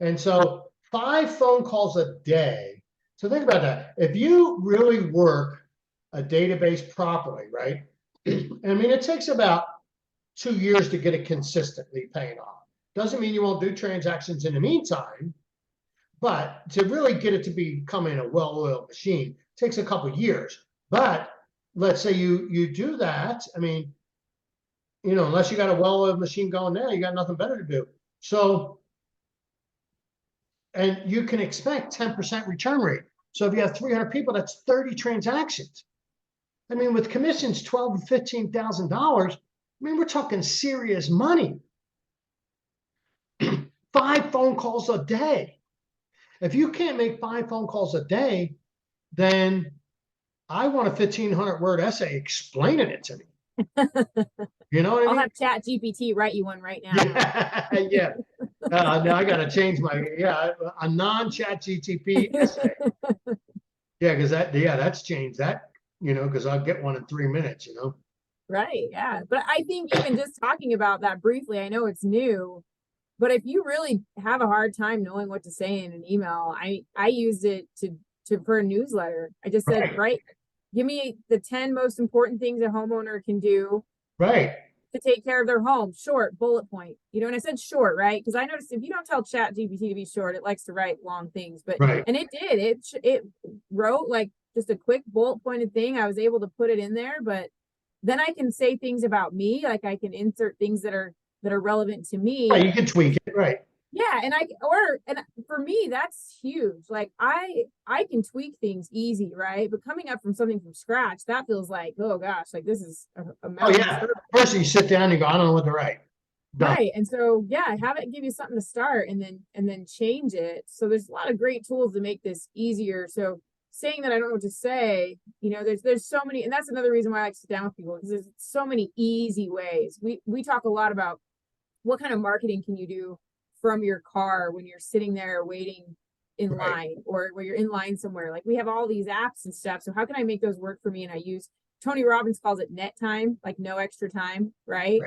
And so 5 phone calls a day. So think about that. If you really work a database properly, right? I mean, it takes about 2 years to get it consistently paying off. Doesn't mean you won't do transactions in the meantime, but to really get it to becoming a well-oiled machine takes a couple of years. But let's say you do that. I mean, unless you got a well-oiled machine going now, you got nothing better to do. So, and you can expect 10% return rate. So if you have 300 people, that's 30 transactions. I mean, with commissions, $12,000 to $15,000. I mean, we're talking serious money. 5 phone calls a day. If you can't make 5 phone calls a day, then I want a 1,500-word essay explaining it to me. You know what I I'll mean? have Chat GPT write you one right now. Yeah, yeah. Now I got to change my a non-chat GTP essay. Yeah, because that's changed that, because I'll get one in 3 minutes, Right. Yeah. But I think even just talking about that briefly, I know it's new, but if you really have a hard time knowing what to say in an email, I used it for a newsletter. I just said, Right. give me the 10 most important things a homeowner can do Right. to take care of their home. Short, bullet point. And I said short, right? Because I noticed if you don't tell Chat GPT to be short, it likes to write long things. Right. And it did. It wrote like just a quick bullet pointed thing. I was able to put it in there, but then I can say things about me, like I can insert things that are relevant to me. Right, you can tweak it, right? Yeah, and for me that's huge. Like I can tweak things easy, right? But coming up from something from scratch, that feels like, oh gosh, like this is a Oh mountain. yeah. First you sit down and you go, I don't know what to write. Done. Right. And so yeah, have it give you something to start and then change it. So there's a lot of great tools to make this easier. So saying that I don't know what to say, there's so many, and that's another reason why I like to sit down with people, because there's so many easy ways. We talk a lot about what kind of marketing can you do from your car when you're sitting there waiting in line, or where you're in line somewhere. Like we have all these apps and stuff. So how can I make those work for me? And I use, Tony Robbins calls it net time, like no extra time, right?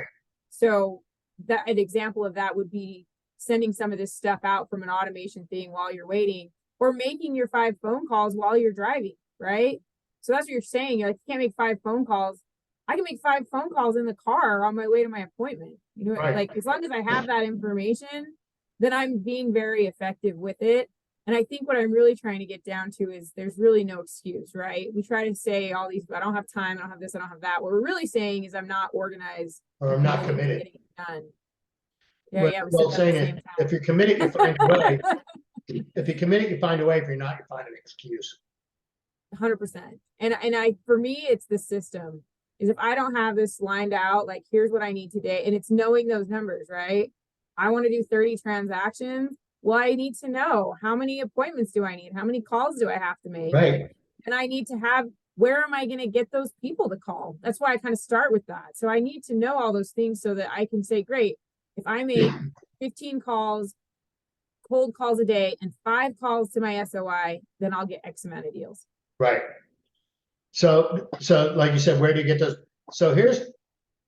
So that an example of that would be sending some of this stuff out from an automation thing while you're waiting, or making your 5 phone calls while you're driving, right? So that's what you're saying. You're like, you can't make 5 phone calls. I can make 5 phone calls in the car on my way to my appointment. Like as long as I have that information, then I'm being very effective with it. And I think what I'm really trying to get down to is there's really no excuse, right? We try to say all these, I don't have time, I don't have this, I don't have that. What we're really saying is I'm not organized, or I'm not committed. Done. Yeah, we said that saying at the same it, time. if you're committed, you find a way. If you're committed, you find a way. If you're not, you find an excuse. 100%. And I, for me, it's the system. Is if I don't have this lined out, like here's what I need today, and it's knowing those numbers, right? I want to do 30 transactions. Well, I need to know how many appointments do I need? How many calls do I have to make? Right. And I need to have, where am I going to get those people to call? That's why I kind of start with that. So I need to know all those things so that I can say, great, if I make 15 calls, cold calls a day, and 5 calls to my SOI, then I'll get X amount of deals. Right. So like you said, where do you get those? So here's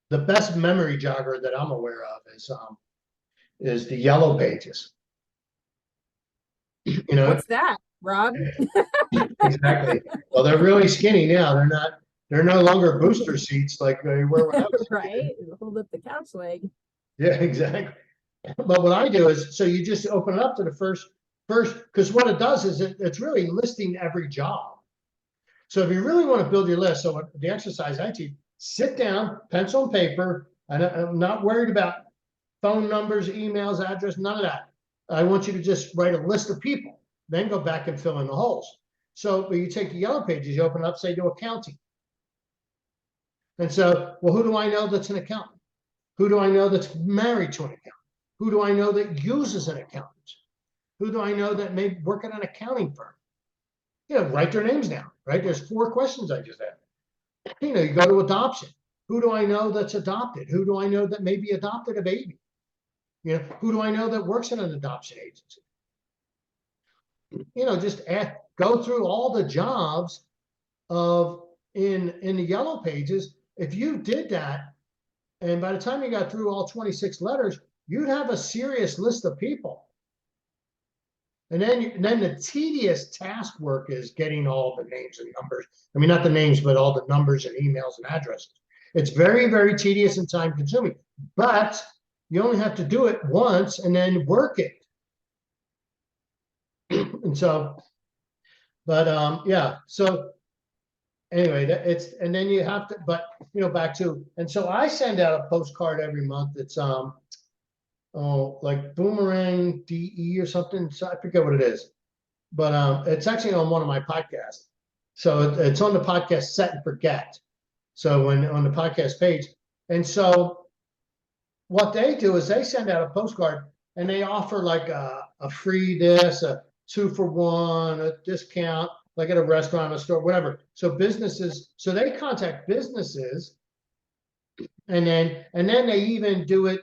the best memory jogger that I'm aware of is the yellow pages. What's that, Rob? Exactly. Well, they're really skinny now. They're no longer booster seats like they were when I was right. Hold up the couch leg. Yeah, exactly. But what I do is, so you just open it up to the first, because what it does is it's really listing every job. So if you really want to build your list, so what the exercise I teach, sit down, pencil and paper, and I'm not worried about phone numbers, emails, address, none of that. I want you to just write a list of people, then go back and fill in the holes. So when you take the yellow pages, you open up, say, to accounting. And so, well, who do I know that's an accountant? Who do I know that's married to an accountant? Who do I know that uses an accountant? Who do I know that may work at an accounting firm? Write their names down, right? There's 4 questions I just had. You go to adoption. Who do I know that's adopted? Who do I know that maybe adopted a baby? Who do I know that works in an adoption agency? Just go through all the jobs in the yellow pages. If you did that, and by the time you got through all 26 letters, you'd have a serious list of people. And then the tedious task work is getting all the names and numbers. I mean, not the names, but all the numbers and emails and addresses. It's very, very tedious and time consuming, but you only have to do it once and then work it. And so, but yeah, so anyway, and then you have to, but back to, and so I send out a postcard every month. It's like Boomerang DE or something. So I forget what it is, but it's actually on one of my podcasts. So it's on the podcast Set and Forget. So when on the podcast page, and so what they do is they send out a postcard and they offer like a free this, a 2 for 1, a discount, like at a restaurant, a store, whatever. So businesses, so they contact businesses, and then they even do it.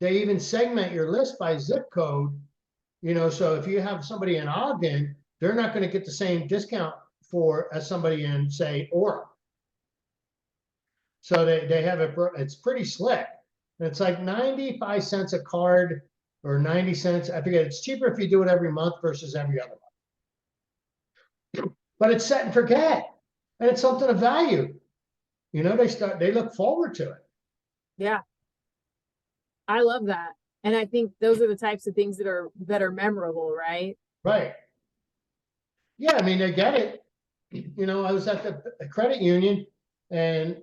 They even segment your list by zip code. So if you have somebody in Ogden, they're not going to get the same discount as somebody in, say, Orem. So they have it. It's pretty slick. And it's like 95 cents a card or 90 cents. I forget. It's cheaper if you do it every month versus every other month. But it's set and forget, and it's something of value. They look forward to it. Yeah. I love that. And I think those are the types of things that are memorable, right? Right. Yeah, I mean, they get it. I was at the credit union, and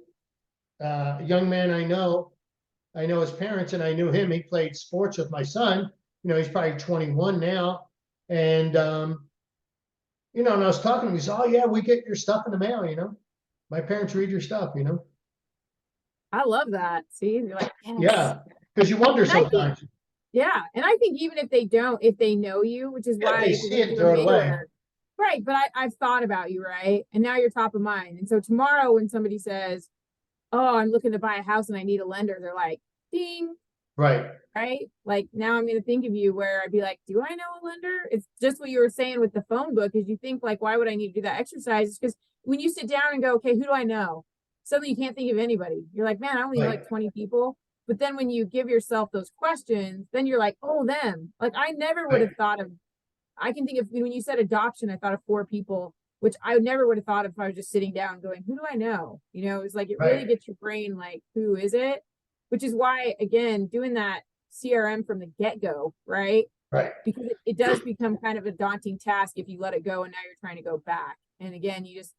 a young man I know his parents, and I knew him. He played sports with my son. He's probably 21 now. And, and I was talking to him. He said, "Oh, yeah, we get your stuff in the mail, my parents read your stuff, I love that. See, you're like, yes. Yeah, because you wonder sometimes. Yeah. And I think even if they know you, which is why they see it, throw it away. Right. But I've thought about you, right? And now you're top of mind. And so tomorrow when somebody says, "Oh, I'm looking to buy a house and I need a lender," they're like, ding. Right. Right. Like now I'm going to think of you where I'd be like, do I know a lender? It's just what you were saying with the phone book, is you think like, why would I need to do that exercise? It's because when you sit down and go, okay, who do I know? Suddenly you can't think of anybody. You're like, man, I only know like 20 people. But then when you give yourself those questions, then you're like, oh, them. Like I never would have thought of, I can think of, when you said adoption, I thought of 4 people, which I never would have thought if I was just sitting down going, who do I know? It's like, it really gets your brain like, who is it? Which is why, again, doing that CRM from the get-go, right? Right. Because it does become kind of a daunting task if you let it go and now you're trying to go back. And again, you just,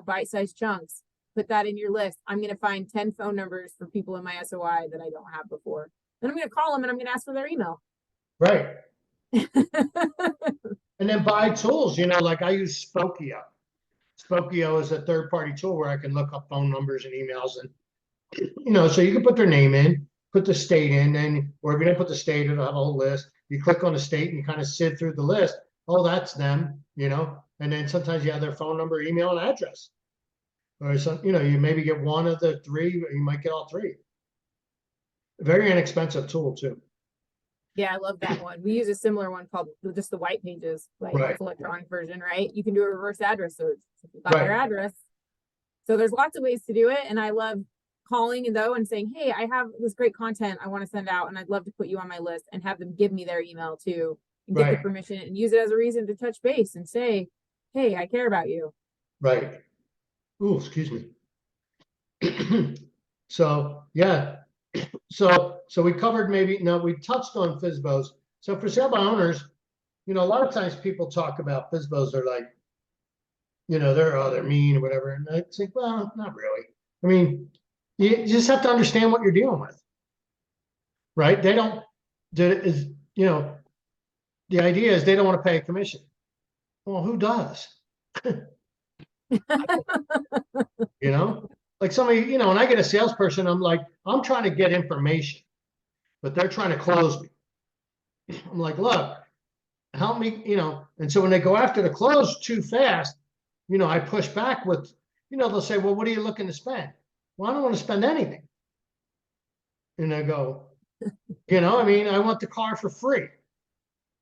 bite-sized chunks, put that in your list. I'm going to find 10 phone numbers for people in my SOI that I don't have before. Then I'm going to call them and I'm going to ask for their email. Right. And then buy tools, like I use Spokio. Spokio is a third-party tool where I can look up phone numbers and emails, and so you can put their name in, put the state in, or if you don't put the state, it'll have a whole list. You click on the state and you kind of sift through the list. Oh, that's them, and then sometimes you have their phone number, email, and address. Or some, you maybe get one of the 3, or you might get all 3. Very inexpensive tool too. Yeah, I love that one. We use a similar one called just the white pages, like it's electronic version, right? You can do a reverse address search. So you've got their address. So there's lots of ways to do it. And I love calling and saying, hey, I have this great content I want to send out, and I'd love to put you on my list, and have them give me their email too, and get the permission, and use it as a reason to touch base and say, hey, I care about you. Right. Ooh, excuse me. So yeah. So we covered we touched on FSBOs. So for sale by owners, a lot of times people talk about FSBOs. They're like, they're mean or whatever. And I think, well, not really. I mean, you just have to understand what you're dealing with, right? The idea is they don't want to pay a commission. Well, who does? Like somebody, when I get a salesperson, I'm like, I'm trying to get information, but they're trying to close me. I'm like, look, help me, and so when they go after the close too fast, I push back with, they'll say, well, what are you looking to spend? Well, I don't want to spend anything. And I go, I want the car for free.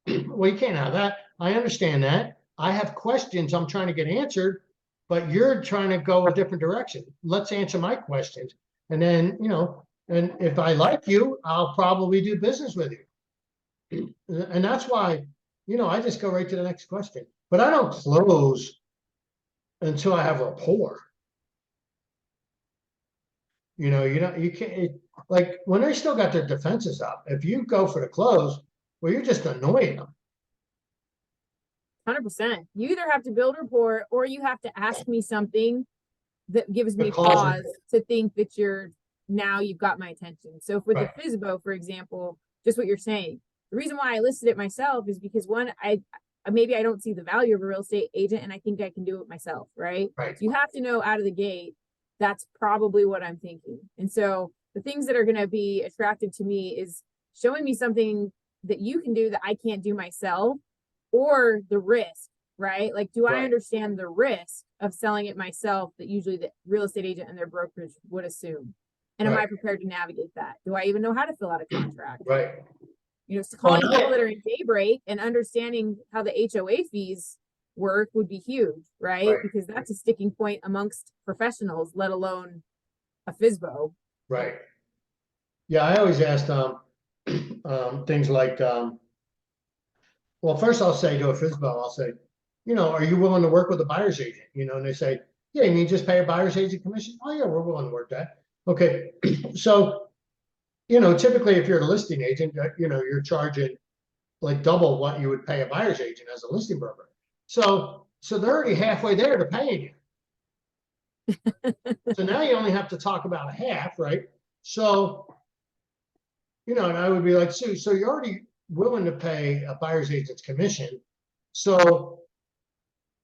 Well, you can't have that. I understand that. I have questions I'm trying to get answered, but you're trying to go a different direction. Let's answer my questions. And then, and if I like you, I'll probably do business with you. And that's why, I just go right to the next question. But I don't close until I have rapport. You can't, like when they still got their defenses up, if you go for the close, well, you're just annoying them. 100%. You either have to build rapport, or you have to ask me something that gives me pause to think that you've got my attention. So for the FSBO, for example, just what you're saying, the reason why I listed it myself is because maybe I don't see the value of a real estate agent, and I think I can do it myself, right? So you have to know out of the gate, that's probably what I'm thinking. And so the things that are going to be attractive to me is showing me something that you can do that I can't do myself, or the risk, right? Like, do I Right. understand the risk of selling it myself that usually the real estate agent and their brokerage would assume? And am I Right. prepared to navigate that? Do I even know how to fill out a contract? Right. You know, so Well, calling people that are in daybreak and understanding how the HOA fees work would be huge, right? right. Because that's a sticking point amongst professionals, let alone a FISBO. Right. Yeah, I always ask things like, well, first I'll say to a FISBO, I'll say, are you willing to work with a buyer's agent? And they say, yeah, you mean just pay a buyer's agent commission? Oh yeah, we're willing to work that. Okay. So, typically if you're a listing agent, you're charging like double what you would pay a buyer's agent as a listing broker. So they're already halfway there to paying you. So now you only have to talk about a half, right? So, and I would be like, Sue, so you're already willing to pay a buyer's agent's commission. So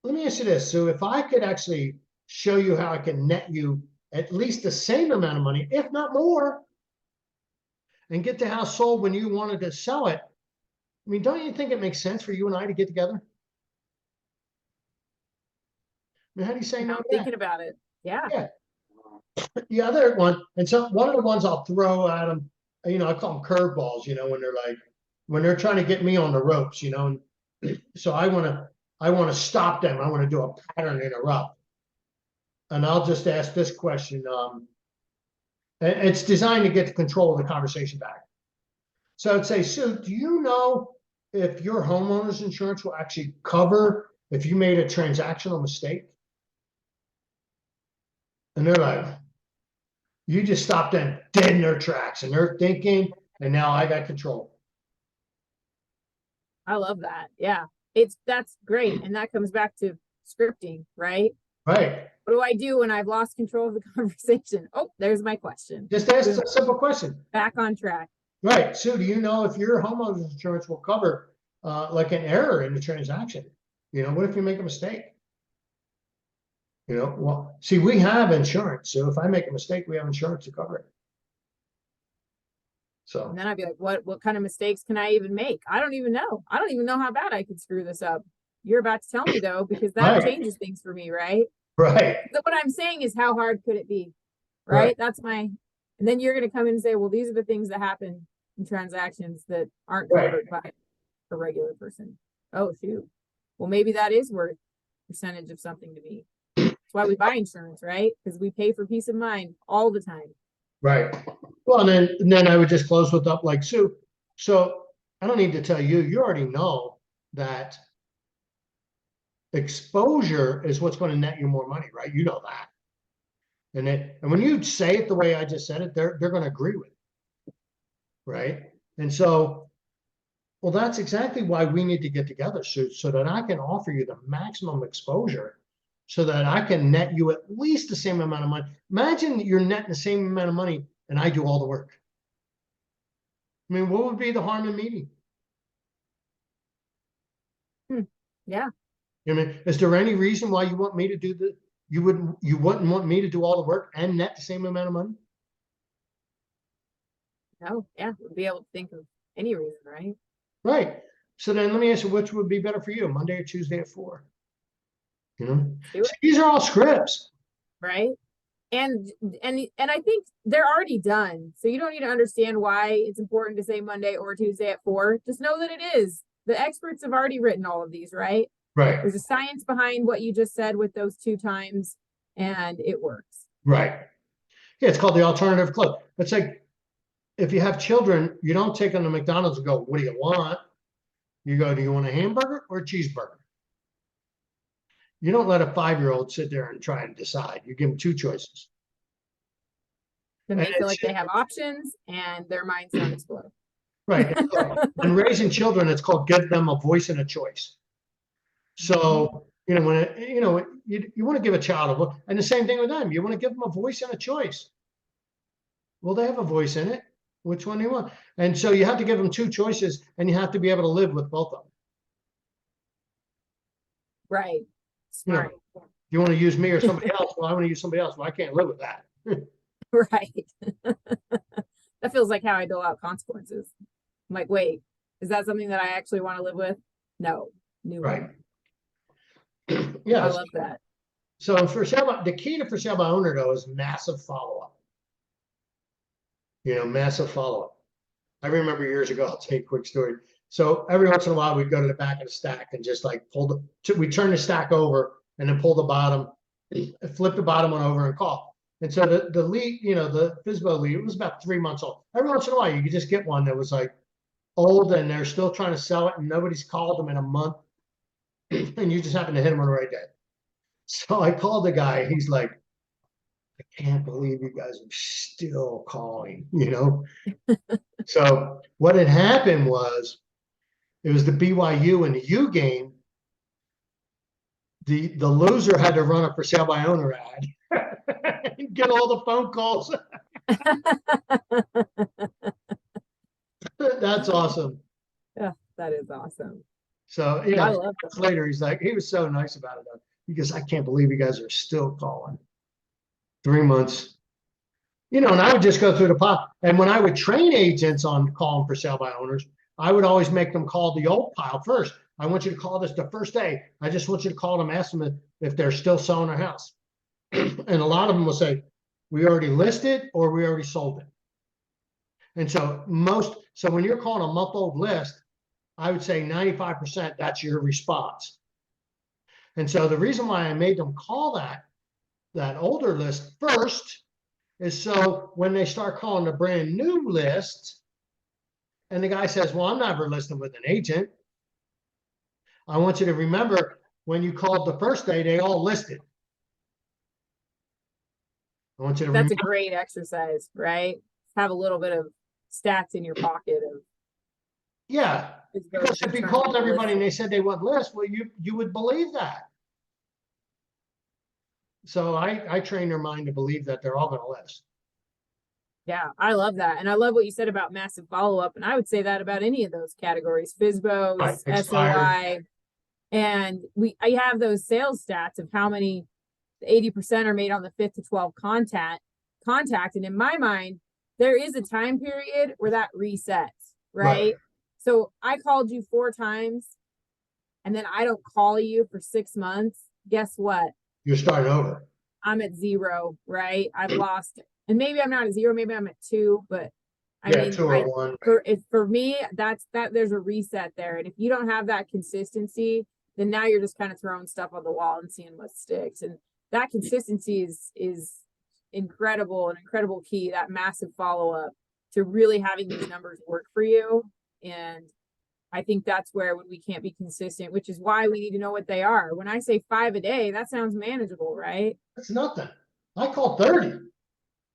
let me ask you this. So if I could actually show you how I can net you at least the same amount of money, if not more, and get the house sold when you wanted to sell it, I mean, don't you think it makes sense for you and I to get together? I mean, how do you say no I'm to that? thinking about it. Yeah. Yeah. The other one, and so one of the ones I'll throw at them, I call them curveballs, when they're trying to get me on the ropes, and so I want to stop them. I want to do a pattern interrupt. And I'll just ask this question. It's designed to get the control of the conversation back. So I'd say, Sue, do you know if your homeowner's insurance will actually cover if you made a transactional mistake? And they're like, you just stopped them dead in their tracks, and they're thinking, and now I got control. I love that. Yeah. That's great. And that comes back to scripting, right? Right. What do I do when I've lost control of the conversation? Oh, there's my question. Just ask Boom. a simple question. Back on track. Right. Sue, do you know if your homeowner's insurance will cover like an error in the transaction? What if you make a mistake? Well, see, we have insurance. So if I make a mistake, we have insurance to cover it. So And then I'd be like, what kind of mistakes can I even make? I don't even know. I don't even know how bad I could screw this up. You're about to tell me though, because that right. changes things for me, right? Right. So what I'm saying is, how hard could it be? Right. That's and then you're going to come in and say, well, these are the things that happen in transactions that aren't covered by a regular person. Oh, shoot. Well, maybe that is worth a percentage of something to me. That's why we buy insurance, right? Because we pay for peace of mind all the time. Right. Well, and then I would just close with up like, Sue, so I don't need to tell you, you already know that exposure is what's going to net you more money, right? You know that. And when you say it the way I just said it, they're going to agree with it. Right. And so, well, that's exactly why we need to get together, Sue, so that I can offer you the maximum exposure so that I can net you at least the same amount of money. Imagine you're netting the same amount of money and I do all the work. I mean, what would be the harm in meeting? Yeah. I mean, is there any reason why you want me to do you wouldn't want me to do all the work and net the same amount of money? No, yeah, we'd be able to think of any reason, right? Right. So then let me ask you, which would be better for you, Monday or Tuesday at 4? So these are all scripts. Right. And I think they're already done. So you don't need to understand why it's important to say Monday or Tuesday at 4. Just know that it is. The experts have already written all of these, right? Right. There's a science behind what you just said with those 2 times, and it works. Right. Yeah, it's called the alternative club. It's like if you have children, you don't take them to McDonald's and go, what do you want? You go, do you want a hamburger or a cheeseburger? You don't let a 5-year-old sit there and try and decide. You give them 2 choices. Then they feel like they have options and their minds don't explode. Right. And raising children, it's called give them a voice and a choice. So, when you want to give a child a voice, and the same thing with them, you want to give them a voice and a choice. Well, they have a voice in it. Which one do you want? And so you have to give them 2 choices, and you have to be able to live with both of them. Right. Smart. You want to use me or somebody else? Well, I want to use somebody else. Well, I can't live with that. Right. That feels like how I dole out consequences. I'm like, wait, is that something that I actually want to live with? No. New right. one. Yeah. I love that. So for sale by, the key to for sale by owner though is massive follow-up. Massive follow-up. I remember years ago, I'll tell you a quick story. So every once in a while we'd go to the back of the stack and just like we turn the stack over and then pull the bottom, flip the bottom one over and call. And so the lead, the FSBO lead, it was about 3 months old. Every once in a while you could just get one that was like old and they're still trying to sell it and nobody's called them in a month. And you just happen to hit them on the right day. So I called the guy. He's like, I can't believe you guys are still calling, So what had happened was it was the BYU and the U game. The loser had to run a for sale by owner ad and get all the phone calls. That's awesome. Yeah, that is awesome. So I love that. later he's like, he was so nice about it. He goes, I can't believe you guys are still calling. 3 months. And I would just go through the pot. And when I would train agents on calling for sale by owners, I would always make them call the old pile first. I want you to call this the first day. I just want you to call them, ask them if they're still selling their house. And a lot of them will say, we already listed or we already sold it. And so when you're calling a month-old list, I would say 95% that's your response. And so the reason why I made them call that older list first is so when they start calling a brand new list and the guy says, well, I'm never listing with an agent. I want you to remember when you called the first day, they all listed. I want you to That's a great exercise, right? Have a little bit of stats in your pocket of. Yeah, because if you called everybody and they said they wouldn't list, well, you would believe that. So I train their mind to believe that they're all going to list. Yeah, I love that. And I love what you said about massive follow-up. And I would say that about any of those categories, FSBOs, Right, SOI. And I have those sales stats of how many 80% are made on the 5th to 12th contact. And in my mind, there is a time period where that resets, right? So I called you 4 times and then I don't call you for 6 months. Guess what? You're starting over. I'm at 0, right? I've lost, and maybe I'm not at 0, maybe I'm at 2, but I mean, 2 or 1. For me, that's there's a reset there. And if you don't have that consistency, then now you're just kind of throwing stuff on the wall and seeing what sticks. And that consistency is incredible, an incredible key, that massive follow-up to really having these numbers work for you. And I think that's where when we can't be consistent, which is why we need to know what they are. When I say 5 a day, that sounds manageable, right? That's nothing. I call 30.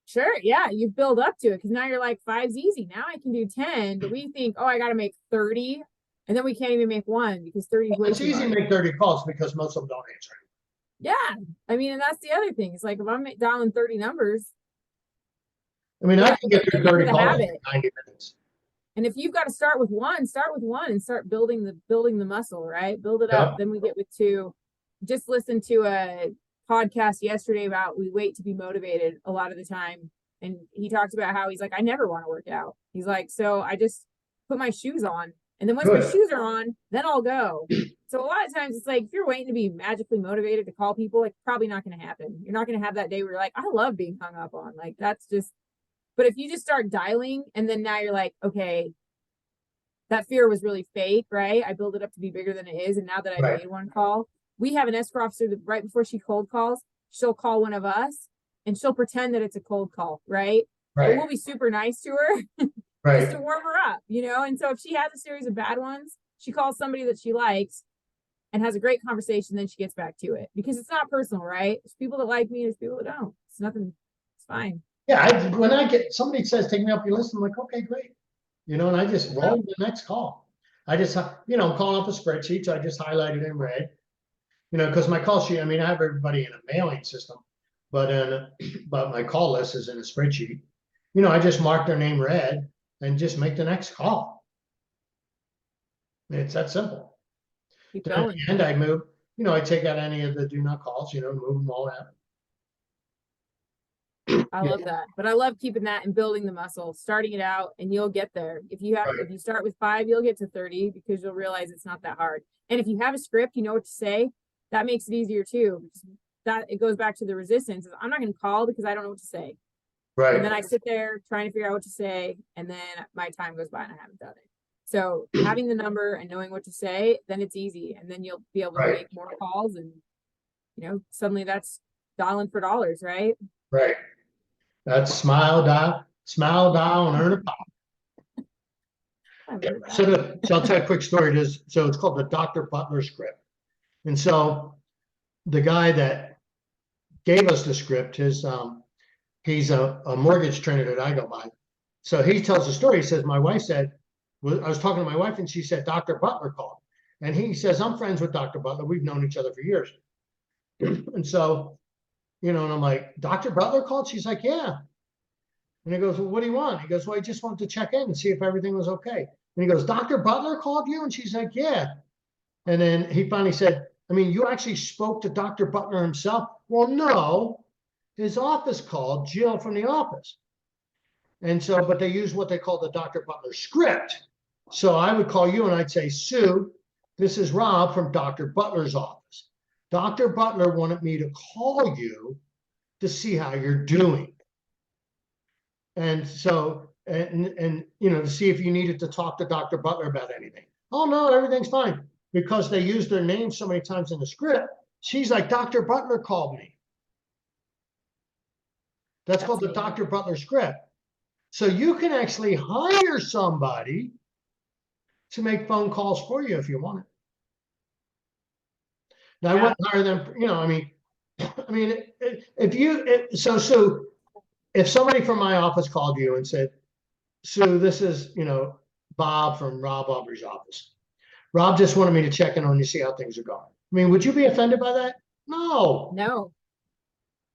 Sure. Yeah. You build up to it because now you're like 5's easy. Now I can do 10, but we think, oh, I got to make 30. And then we can't even make 1 because 30 is way It's too easy hard. to make 30 calls because most of them don't answer. Yeah. I mean, and that's the other thing. It's like if I'm dialing 30 numbers. I mean, I can get through 30 calls in 90 minutes. And if you've got to start with one and start building the muscle, right? Build it up. Then we get with 2. Just listen to a podcast yesterday about we wait to be motivated a lot of the time. And he talked about how he's like, I never want to work out. He's like, so I just put my shoes on. And then once my shoes are on, then I'll go. So a lot of times it's like, if you're waiting to be magically motivated to call people, like probably not going to happen. You're not going to have that day where you're like, I love being hung up on. Like that's just, but if you just start dialing and then now you're like, okay, that fear was really fake, right? I build it up to be bigger than it is. And now that I made one call, we have an escrow officer that right before she cold calls, she'll call one of us and she'll pretend that it's a cold call, right? But we'll be super nice to her just to warm her up, And so if she has a series of bad ones, she calls somebody that she likes and has a great conversation, then she gets back to it because it's not personal, right? There's people that like me, there's people that don't. It's nothing. It's fine. Yeah, when I get somebody says take me up your list, I'm like, okay, great. And I just roll the next call. I just, I'm calling up a spreadsheet, so I just highlight it in red. Because my call sheet, I mean, I have everybody in a mailing system, but my call list is in a spreadsheet. I just mark their name red and just make the next call. It's that simple. Keep Then going. at the end, I move, I take out any of the do not calls, move them all out. I love that. But I love keeping that and building the muscle, starting it out, and you'll get there. If you start with 5, you'll get to 30 because you'll realize it's not that hard. And if you have a script, you know what to say, that makes it easier too. Because that it goes back to the resistance. I'm not going to call because I don't know what to say. Right. And then I sit there trying to figure out what to say, and then my time goes by and I haven't done it. So having the number and knowing what to say, then it's easy, and then you'll be able to Right. make more calls, and suddenly that's dialing for dollars, right? Right. That's smile, dial, and earn a pop. So I'll tell you a quick story. So it's called the Dr. Butler script. And so the guy that gave us the script, he's a mortgage trainer that I go by. So he tells the story. He says, my wife said, I was talking to my wife and she said, Dr. Butler called. And he says, I'm friends with Dr. Butler. We've known each other for years. And so, and I'm like, Dr. Butler called? She's like, yeah. And he goes, well, what do you want? He goes, well, I just wanted to check in and see if everything was okay. And he goes, Dr. Butler called you? And she's like, yeah. And then he finally said, I mean, you actually spoke to Dr. Butler himself? Well, no. His office called, Jill from the office. And so, but they use what they call the Dr. Butler script. So I would call you and I'd say, Sue, this is Rob from Dr. Butler's office. Dr. Butler wanted me to call you to see how you're doing. And so, and to see if you needed to talk to Dr. Butler about anything. Oh, no, everything's fine. Because they use their name so many times in the script, she's like, Dr. Butler called me. That's called the Dr. Butler script. So you can actually hire somebody to make phone calls for you if you want it. Now, I wouldn't hire them, if somebody from my office called you and said, Sue, this is, Bob from Rob Aubrey's office. Rob just wanted me to check in on you, see how things are going. I mean, would you be offended by that? No. No.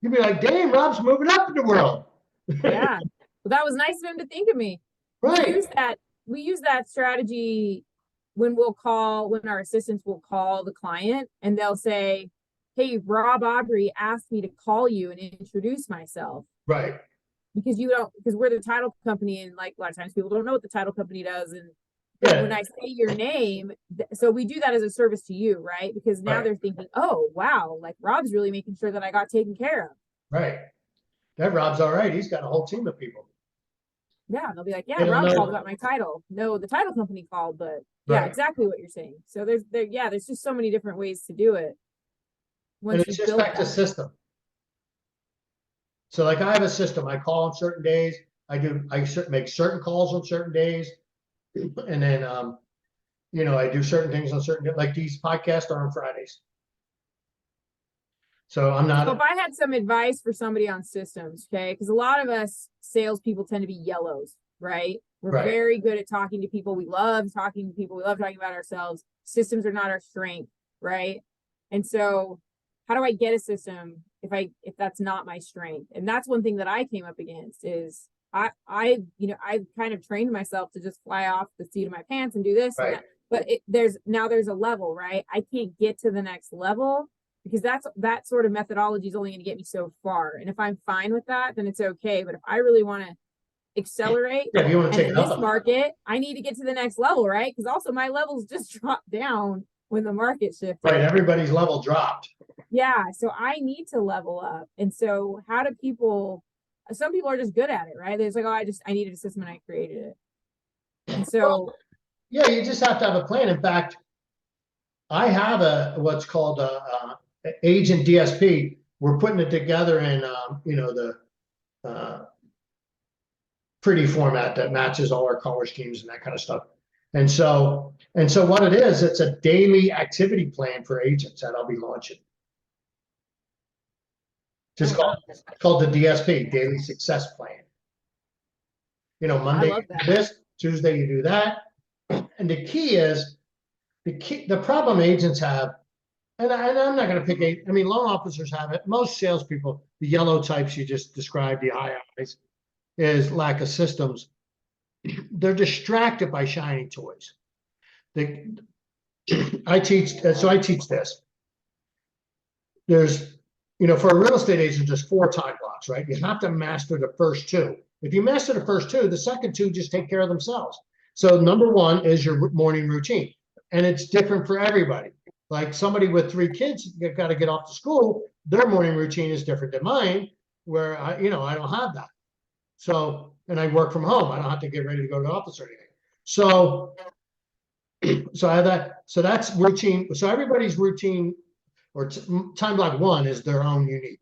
You'd be like, damn, Rob's moving up in the world. Yeah. Well, that was nice of him to think of me. Right. We use that strategy when our assistants will call the client and they'll say, hey, Rob Aubrey asked me to call you and introduce myself. Right. Because we're the title company, and like a lot of times people don't know what the title company does. And when I say your name, so we do that as a service to you, right? Because now they're thinking, oh, wow, like Rob's really making sure that I got taken care of. Right. That Rob's all right. He's got a whole team of people. Yeah, they'll be like, yeah, Rob called about my title. No, the title company called, but yeah, exactly what you're saying. So there's just so many different ways to do it. And it's just back to system. So like I have a system. I call on certain days. I make certain calls on certain days. And then, I do certain things on certain, like these podcasts are on Fridays. So I'm not. So if I had some advice for somebody on systems, okay, because a lot of us salespeople tend to be yellows, right? We're very good at talking to people. We love talking to people. We love talking about ourselves. Systems are not our strength, right? And so how do I get a system if that's not my strength? And that's one thing that I came up against is I kind of trained myself to just fly off the seat of my pants and do this and that. But there's a level, right? I can't get to the next level because that sort of methodology is only going to get me so far. And if I'm fine with that, then it's okay. But if I really want to accelerate if you want to take in this market, I need to get to the next level, right? Because also my levels just dropped down when the market shifted. Right, everybody's level dropped. Yeah, so I need to level up. And so how do some people are just good at it, right? They're just like, oh, I needed a system and I created it. And so you just have to have a plan. In fact, I have what's called a agent DSP. We're putting it together in the pretty format that matches all our color schemes and that kind of stuff. And so what it is, it's a daily activity plan for agents that I'll be launching. Just called the DSP, Daily Success Plan. Monday you do this, Tuesday you do that. And the key is, the problem agents have, and I'm not going to pick loan officers have it. Most salespeople, the yellow types you just described, the high eyes, is lack of systems. They're distracted by shiny toys. I teach this. There's, for a real estate agent, there's 4 time blocks, right? You have to master the first 2. If you master the first 2, the second 2 just take care of themselves. So number 1 is your morning routine, and it's different for everybody. Like somebody with 3 kids, they've got to get off to school. Their morning routine is different than mine, where I don't have that. So, and I work from home. I don't have to get ready to go to the office or anything. So, so I have that. So that's routine. So everybody's routine or time block 1 is their own unique.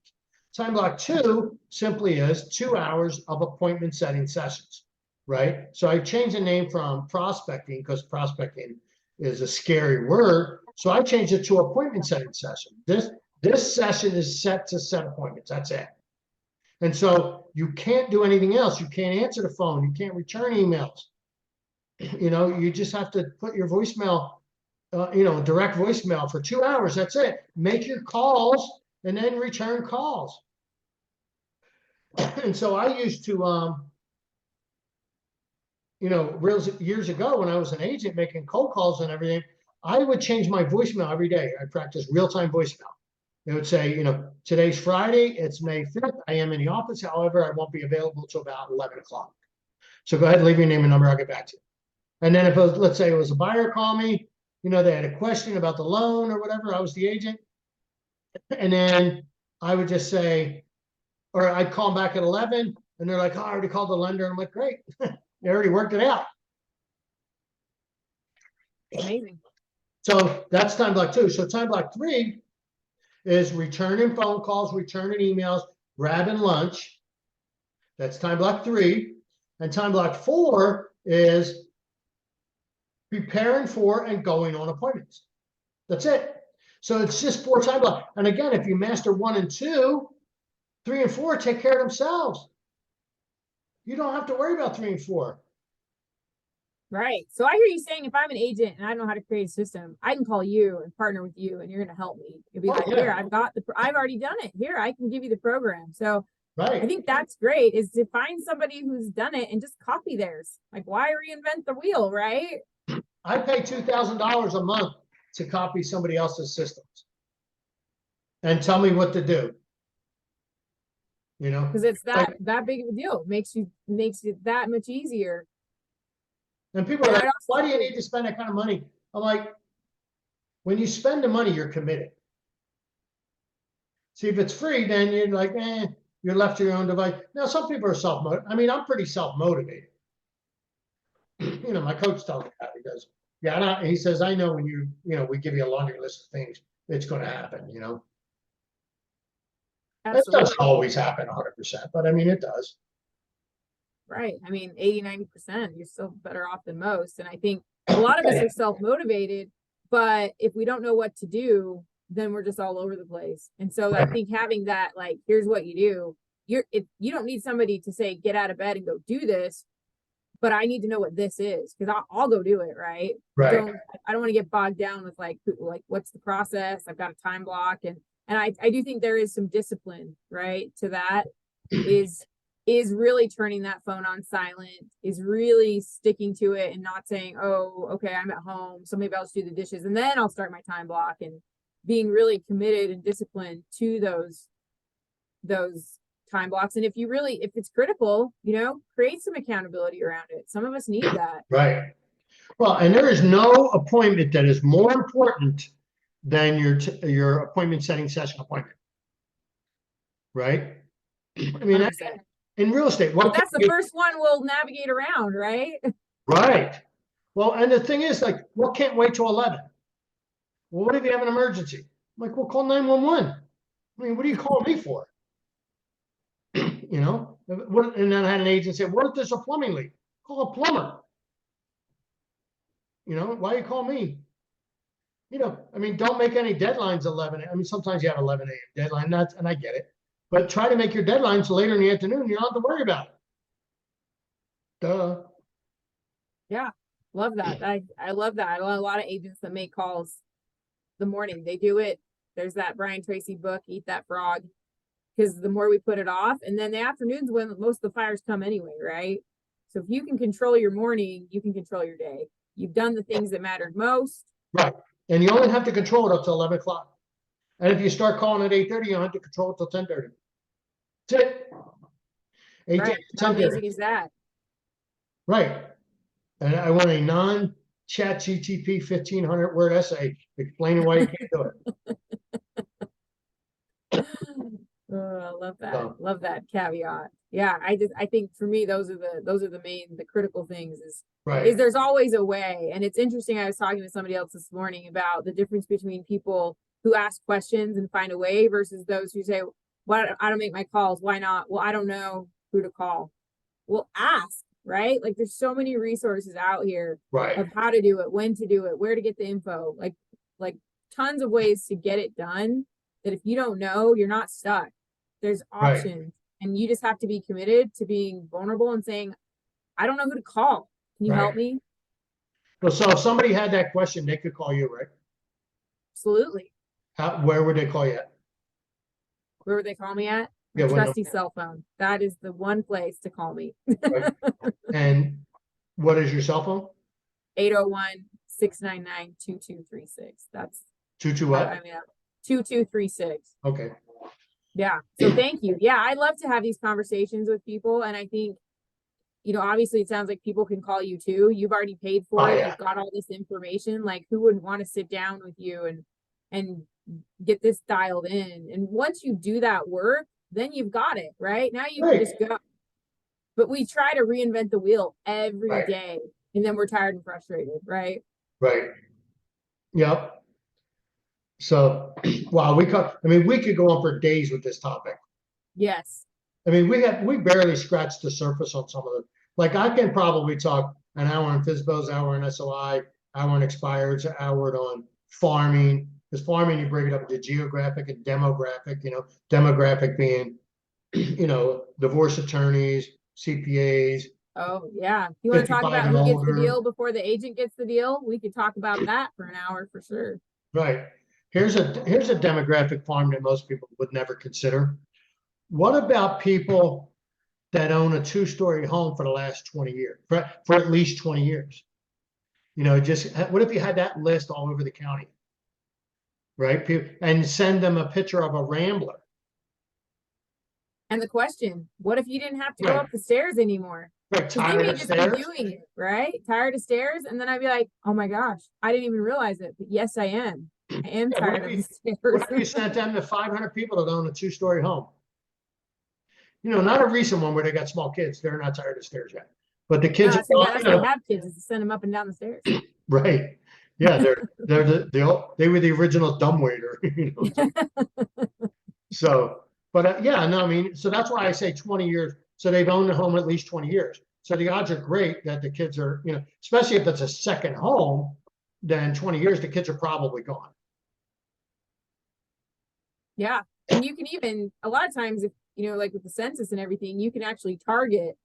Time block 2 simply is 2 hours of appointment setting sessions, right? So I changed the name from prospecting because prospecting is a scary word. So I changed it to appointment setting session. This session is set to set appointments. That's it. And so you can't do anything else. You can't answer the phone. You can't return emails. You just have to put your voicemail, direct voicemail for 2 hours. That's it. Make your calls and then return calls. And so I used to, years ago when I was an agent making cold calls and everything, I would change my voicemail every day. I practiced real-time voicemail. It would say, today's Friday, it's May 5th. I am in the office. However, I won't be available till about 11 o'clock. So go ahead, leave your name and number. I'll get back to you. And then if it was, let's say it was a buyer call me, they had a question about the loan or whatever, I was the agent. And then I would just say, or I'd call them back at 11 and they're like, oh, I already called the lender. I'm like, great. They already worked it out. Amazing. So that's time block 2. So time block 3 is returning phone calls, returning emails, grabbing lunch. That's time block 3. And time block 4 is preparing for and going on appointments. That's it. So it's just 4 time blocks. And again, if you master 1 and 2, 3 and 4 take care of themselves. You don't have to worry about 3 and 4. Right. So I hear you saying if I'm an agent and I know how to create a system, I can call you and partner with you and you're going to help me. You'll be like, here, I've already done it. Here, I can give you the program. So right. I think that's great, is to find somebody who's done it and just copy theirs. Like, why reinvent the wheel, right? I pay $2,000 a month to copy somebody else's systems and tell me what to do. Because it's that big of a deal. It makes it that much easier. And people are like, why do you need to spend that kind of money? I'm like, when you spend the money, you're committed. See, if it's free, then you're like, you're left to your own device. Now, some people are self-motivated. I mean, I'm pretty self-motivated. My coach tells me that. He goes, yeah, he says, I know when we give you a laundry list of things, it's going to happen, Absolutely. It doesn't always happen 100%, but I mean, it does. Right. I mean, 80-90%, you're still better off than most. And I think a lot of us are self-motivated, but if we don't know what to do, then we're just all over the place. And so I think having that, like, here's what you do, you don't need somebody to say, get out of bed and go do this, but I need to know what this is, because I'll go do it. Right. I don't want to get bogged down with like, what's the process? I've got a time block. And I do think there is some discipline, right, to that, is really turning that phone on silent, is really sticking to it and not saying, oh, okay, I'm at home, so maybe I'll just do the dishes and then I'll start my time block, and being really committed and disciplined to those time blocks. And if it's critical, create some accountability around it. Some of us need that. Right. Well, and there is no appointment that is more important than your appointment setting session appointment. Right. I mean, 100%. In real estate, that's the first one we'll navigate around, right? Right. Well, and the thing is, like, what can't wait till 11? Well, what if you have an emergency? I'm like, well, call 911. I mean, what are you calling me for? And then I had an agent say, what if there's a plumbing leak? Call a plumber. Why you call me? I mean, don't make any deadlines 11. I mean, sometimes you have 11 a.m. deadline, and I get it. But try to make your deadlines later in the afternoon. You don't have to worry about it. Duh. Yeah, love that. I love that. I know a lot of agents that make calls the morning. They do it. There's that Brian Tracy book, Eat That Frog, because the more we put it off, and then the afternoon's when most of the fires come anyway, right? So if you can control your morning, you can control your day. You've done the things that mattered most. Right. And you only have to control it up to 11 o'clock. And if you start calling at 8:30, you don't have to control it till 10:30. That's it. 8 right. How amazing is that? Right. And I want a chat GTP 1,500 word essay explaining why you can't do it. Oh, I love that. So, Love that caveat. Yeah, I think for me those are the critical things is right, there's always a way. And it's interesting. I was talking to somebody else this morning about the difference between people who ask questions and find a way versus those who say, "Why I don't make my calls? Why not? Well, I don't know who to call." Well, ask, right? Like there's so many resources out here right, of how to do it, when to do it, where to get the info, like tons of ways to get it done that if you don't know, you're not stuck. There's right. options and you just have to be committed to being vulnerable and saying, I don't know who to call. Can you help Right. me? Well, so if somebody had that question, they could call you, right? Absolutely. Where would they call you at? Where would they call me at? My Yeah, what trusty number? cell phone. That is the one place to call me. Right. And what is your cell phone? 801-699-2236. That's 22 I what? mean 2236. Okay. Yeah. So thank you. Yeah, I love to have these conversations with people. And I think, obviously it sounds like people can call you too. You've already paid for Oh, it. yeah. You've got all this information. Like who wouldn't want to sit down with you and get this dialed in? And once you do that work, then you've got it, right? Now you can Right. just go. But we try to reinvent the wheel every Right. day. And then we're tired and frustrated, right? Right. Yep. So, wow, we could go on for days with this topic. Yes. I mean, we barely scratched the surface on some of them. Like I can probably talk an hour on FSBOs, hour on SOI, hour on expireds, hour on farming. Because farming, you break it up into geographic and demographic, demographic being, divorce attorneys, CPAs, Oh, yeah. You want to talk 55 about and who gets the older. deal before the agent gets the deal? We could talk about that for an hour for sure. Right. Here's a demographic farm that most people would never consider. What about people that own a two-story home for the last 20 years, for at least 20 years? Just what if you had that list all over the county, right? And send them a picture of a Rambler. And the question, what if you didn't have to go Right. up the stairs anymore? Right. Because they Tired may of just be stairs. doing it, right? Tired of stairs. And then I'd be like, oh my gosh, I didn't even realize it. But yes, I am. I am Yeah, tired of the stairs. what if you sent them to 500 people that own a two-story home? Not a recent one where they got small kids. They're not tired of stairs yet. But the No, kids, that's why I have kids is to send them up and down the stairs. right? Yeah, they were the original dumbwaiter. So, but yeah, no, I mean, so that's why I say 20 years. So they've owned the home at least 20 years. So the odds are great that the kids are, especially if it's a second home, then 20 years, the kids are probably gone. Yeah. And you can even, a lot of times, if, like with the census and everything, you can actually target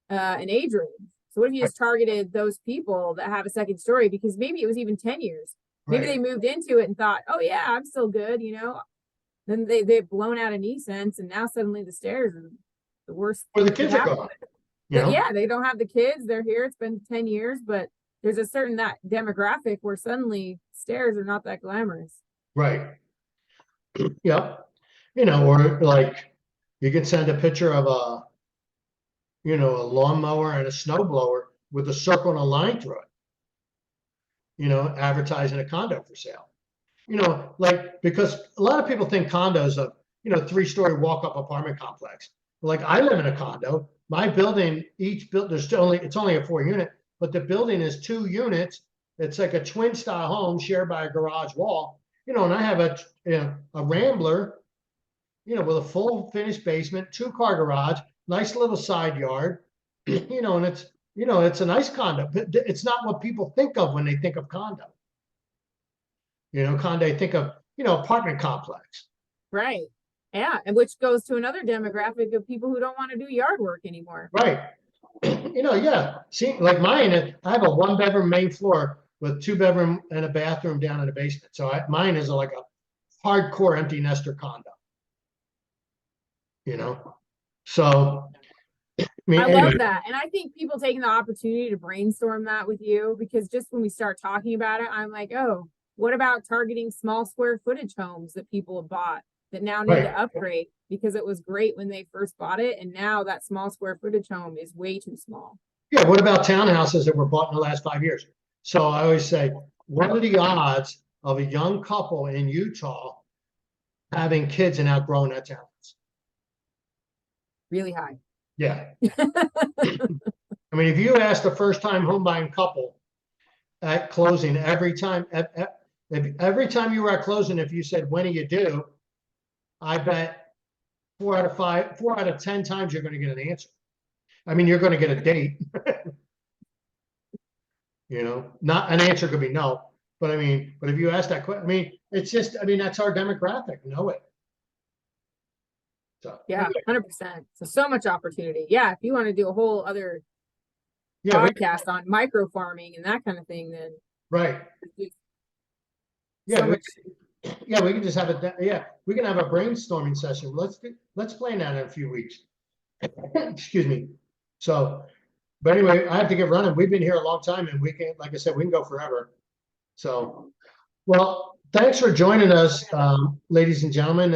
an age range. So what if you just targeted those people that have a second story? Because maybe it was even 10 years. Maybe they moved into it and thought, oh yeah, I'm still good, Then they've blown out a knee sense and now suddenly the stairs are the worst. Or the kids are gone. But yeah, they don't have the kids. They're here. It's been 10 years, but there's a certain that demographic where suddenly stairs are not that glamorous. Right. Yep. Or like you can send a picture of a lawnmower and a snowblower with a circle and a line through it, advertising a condo for sale. Because a lot of people think condos of, 3-story walk-up apartment complex. Like I live in a condo, my building, it's only a 4-unit, but the building is 2 units. It's like a twin style home shared by a garage wall, and I have a Rambler, with a full finished basement, 2-car garage, nice little side yard, and it's a nice condo, but it's not what people think of when they think of condo. Condo, think of, apartment complex. Right. Yeah. And which goes to another demographic of people who don't want to do yard work anymore. Right. Yeah. See, like mine, I have a 1-bedroom main floor with 2-bedroom and a bathroom down in the basement. So mine is like a hardcore empty nester condo. So I love that. And I think people taking the opportunity to brainstorm that with you, because just when we start talking about it, I'm like, oh, what about targeting small square footage homes that people have bought that now need to upgrade because it was great when they first bought it. And now that small square footage home is way too small. Yeah. What about townhouses that were bought in the last 5 years? So I always say, what are the odds of a young couple in Utah having kids and outgrowing that townhouse? Really high. Yeah. I mean, if you ask the first-time home buying couple at closing, every time you were at closing, if you said, when do you do? I bet 4 out of 10 times you're going to get an answer. I mean, you're going to get a date. Not an answer could be no, but I mean, but if you ask that question, I mean, it's just, I mean, that's our demographic. Know it. So Yeah, 100%. So much opportunity. Yeah, if you want to do a whole other podcast on micro farming and that kind of thing, then right. Yeah, we can just have it. Yeah, we can have a brainstorming session. Let's plan that in a few weeks. Excuse me. So, but anyway, I have to get running. We've been here a long time, and we can, like I said, we can go forever. So, well, thanks for joining us, ladies and gentlemen.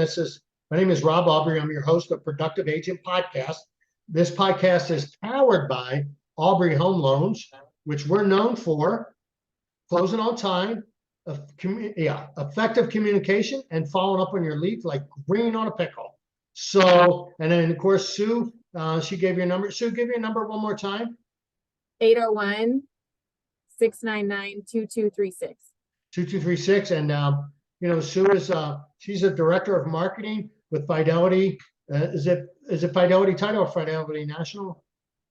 My name is Rob Aubrey. I'm your host of Productive Agent Podcast. This podcast is powered by Aubrey Home Loans, which we're known for closing on time, effective communication, and following up on your leads like green on a pickle. So, and then of course, Sue, she gave you a number. Sue, give your number one more time. 801-699-2236. 2236. And, Sue is, she's a director of marketing with Fidelity. Is it Fidelity Title or Fidelity National?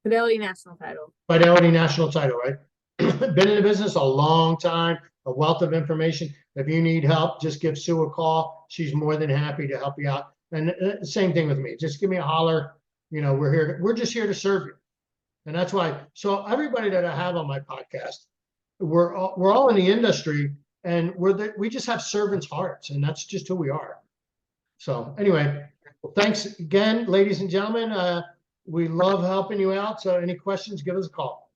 Fidelity National Title. Fidelity National Title, right? Been in the business a long time, a wealth of information. If you need help, just give Sue a call. She's more than happy to help you out. And same thing with me. Just give me a holler. We're just here to serve you. And that's why. So everybody that I have on my podcast, we're all in the industry, and we just have servants' hearts, and that's just who we are. So anyway, well, thanks again, ladies and gentlemen. We love helping you out. So any questions, give us a call.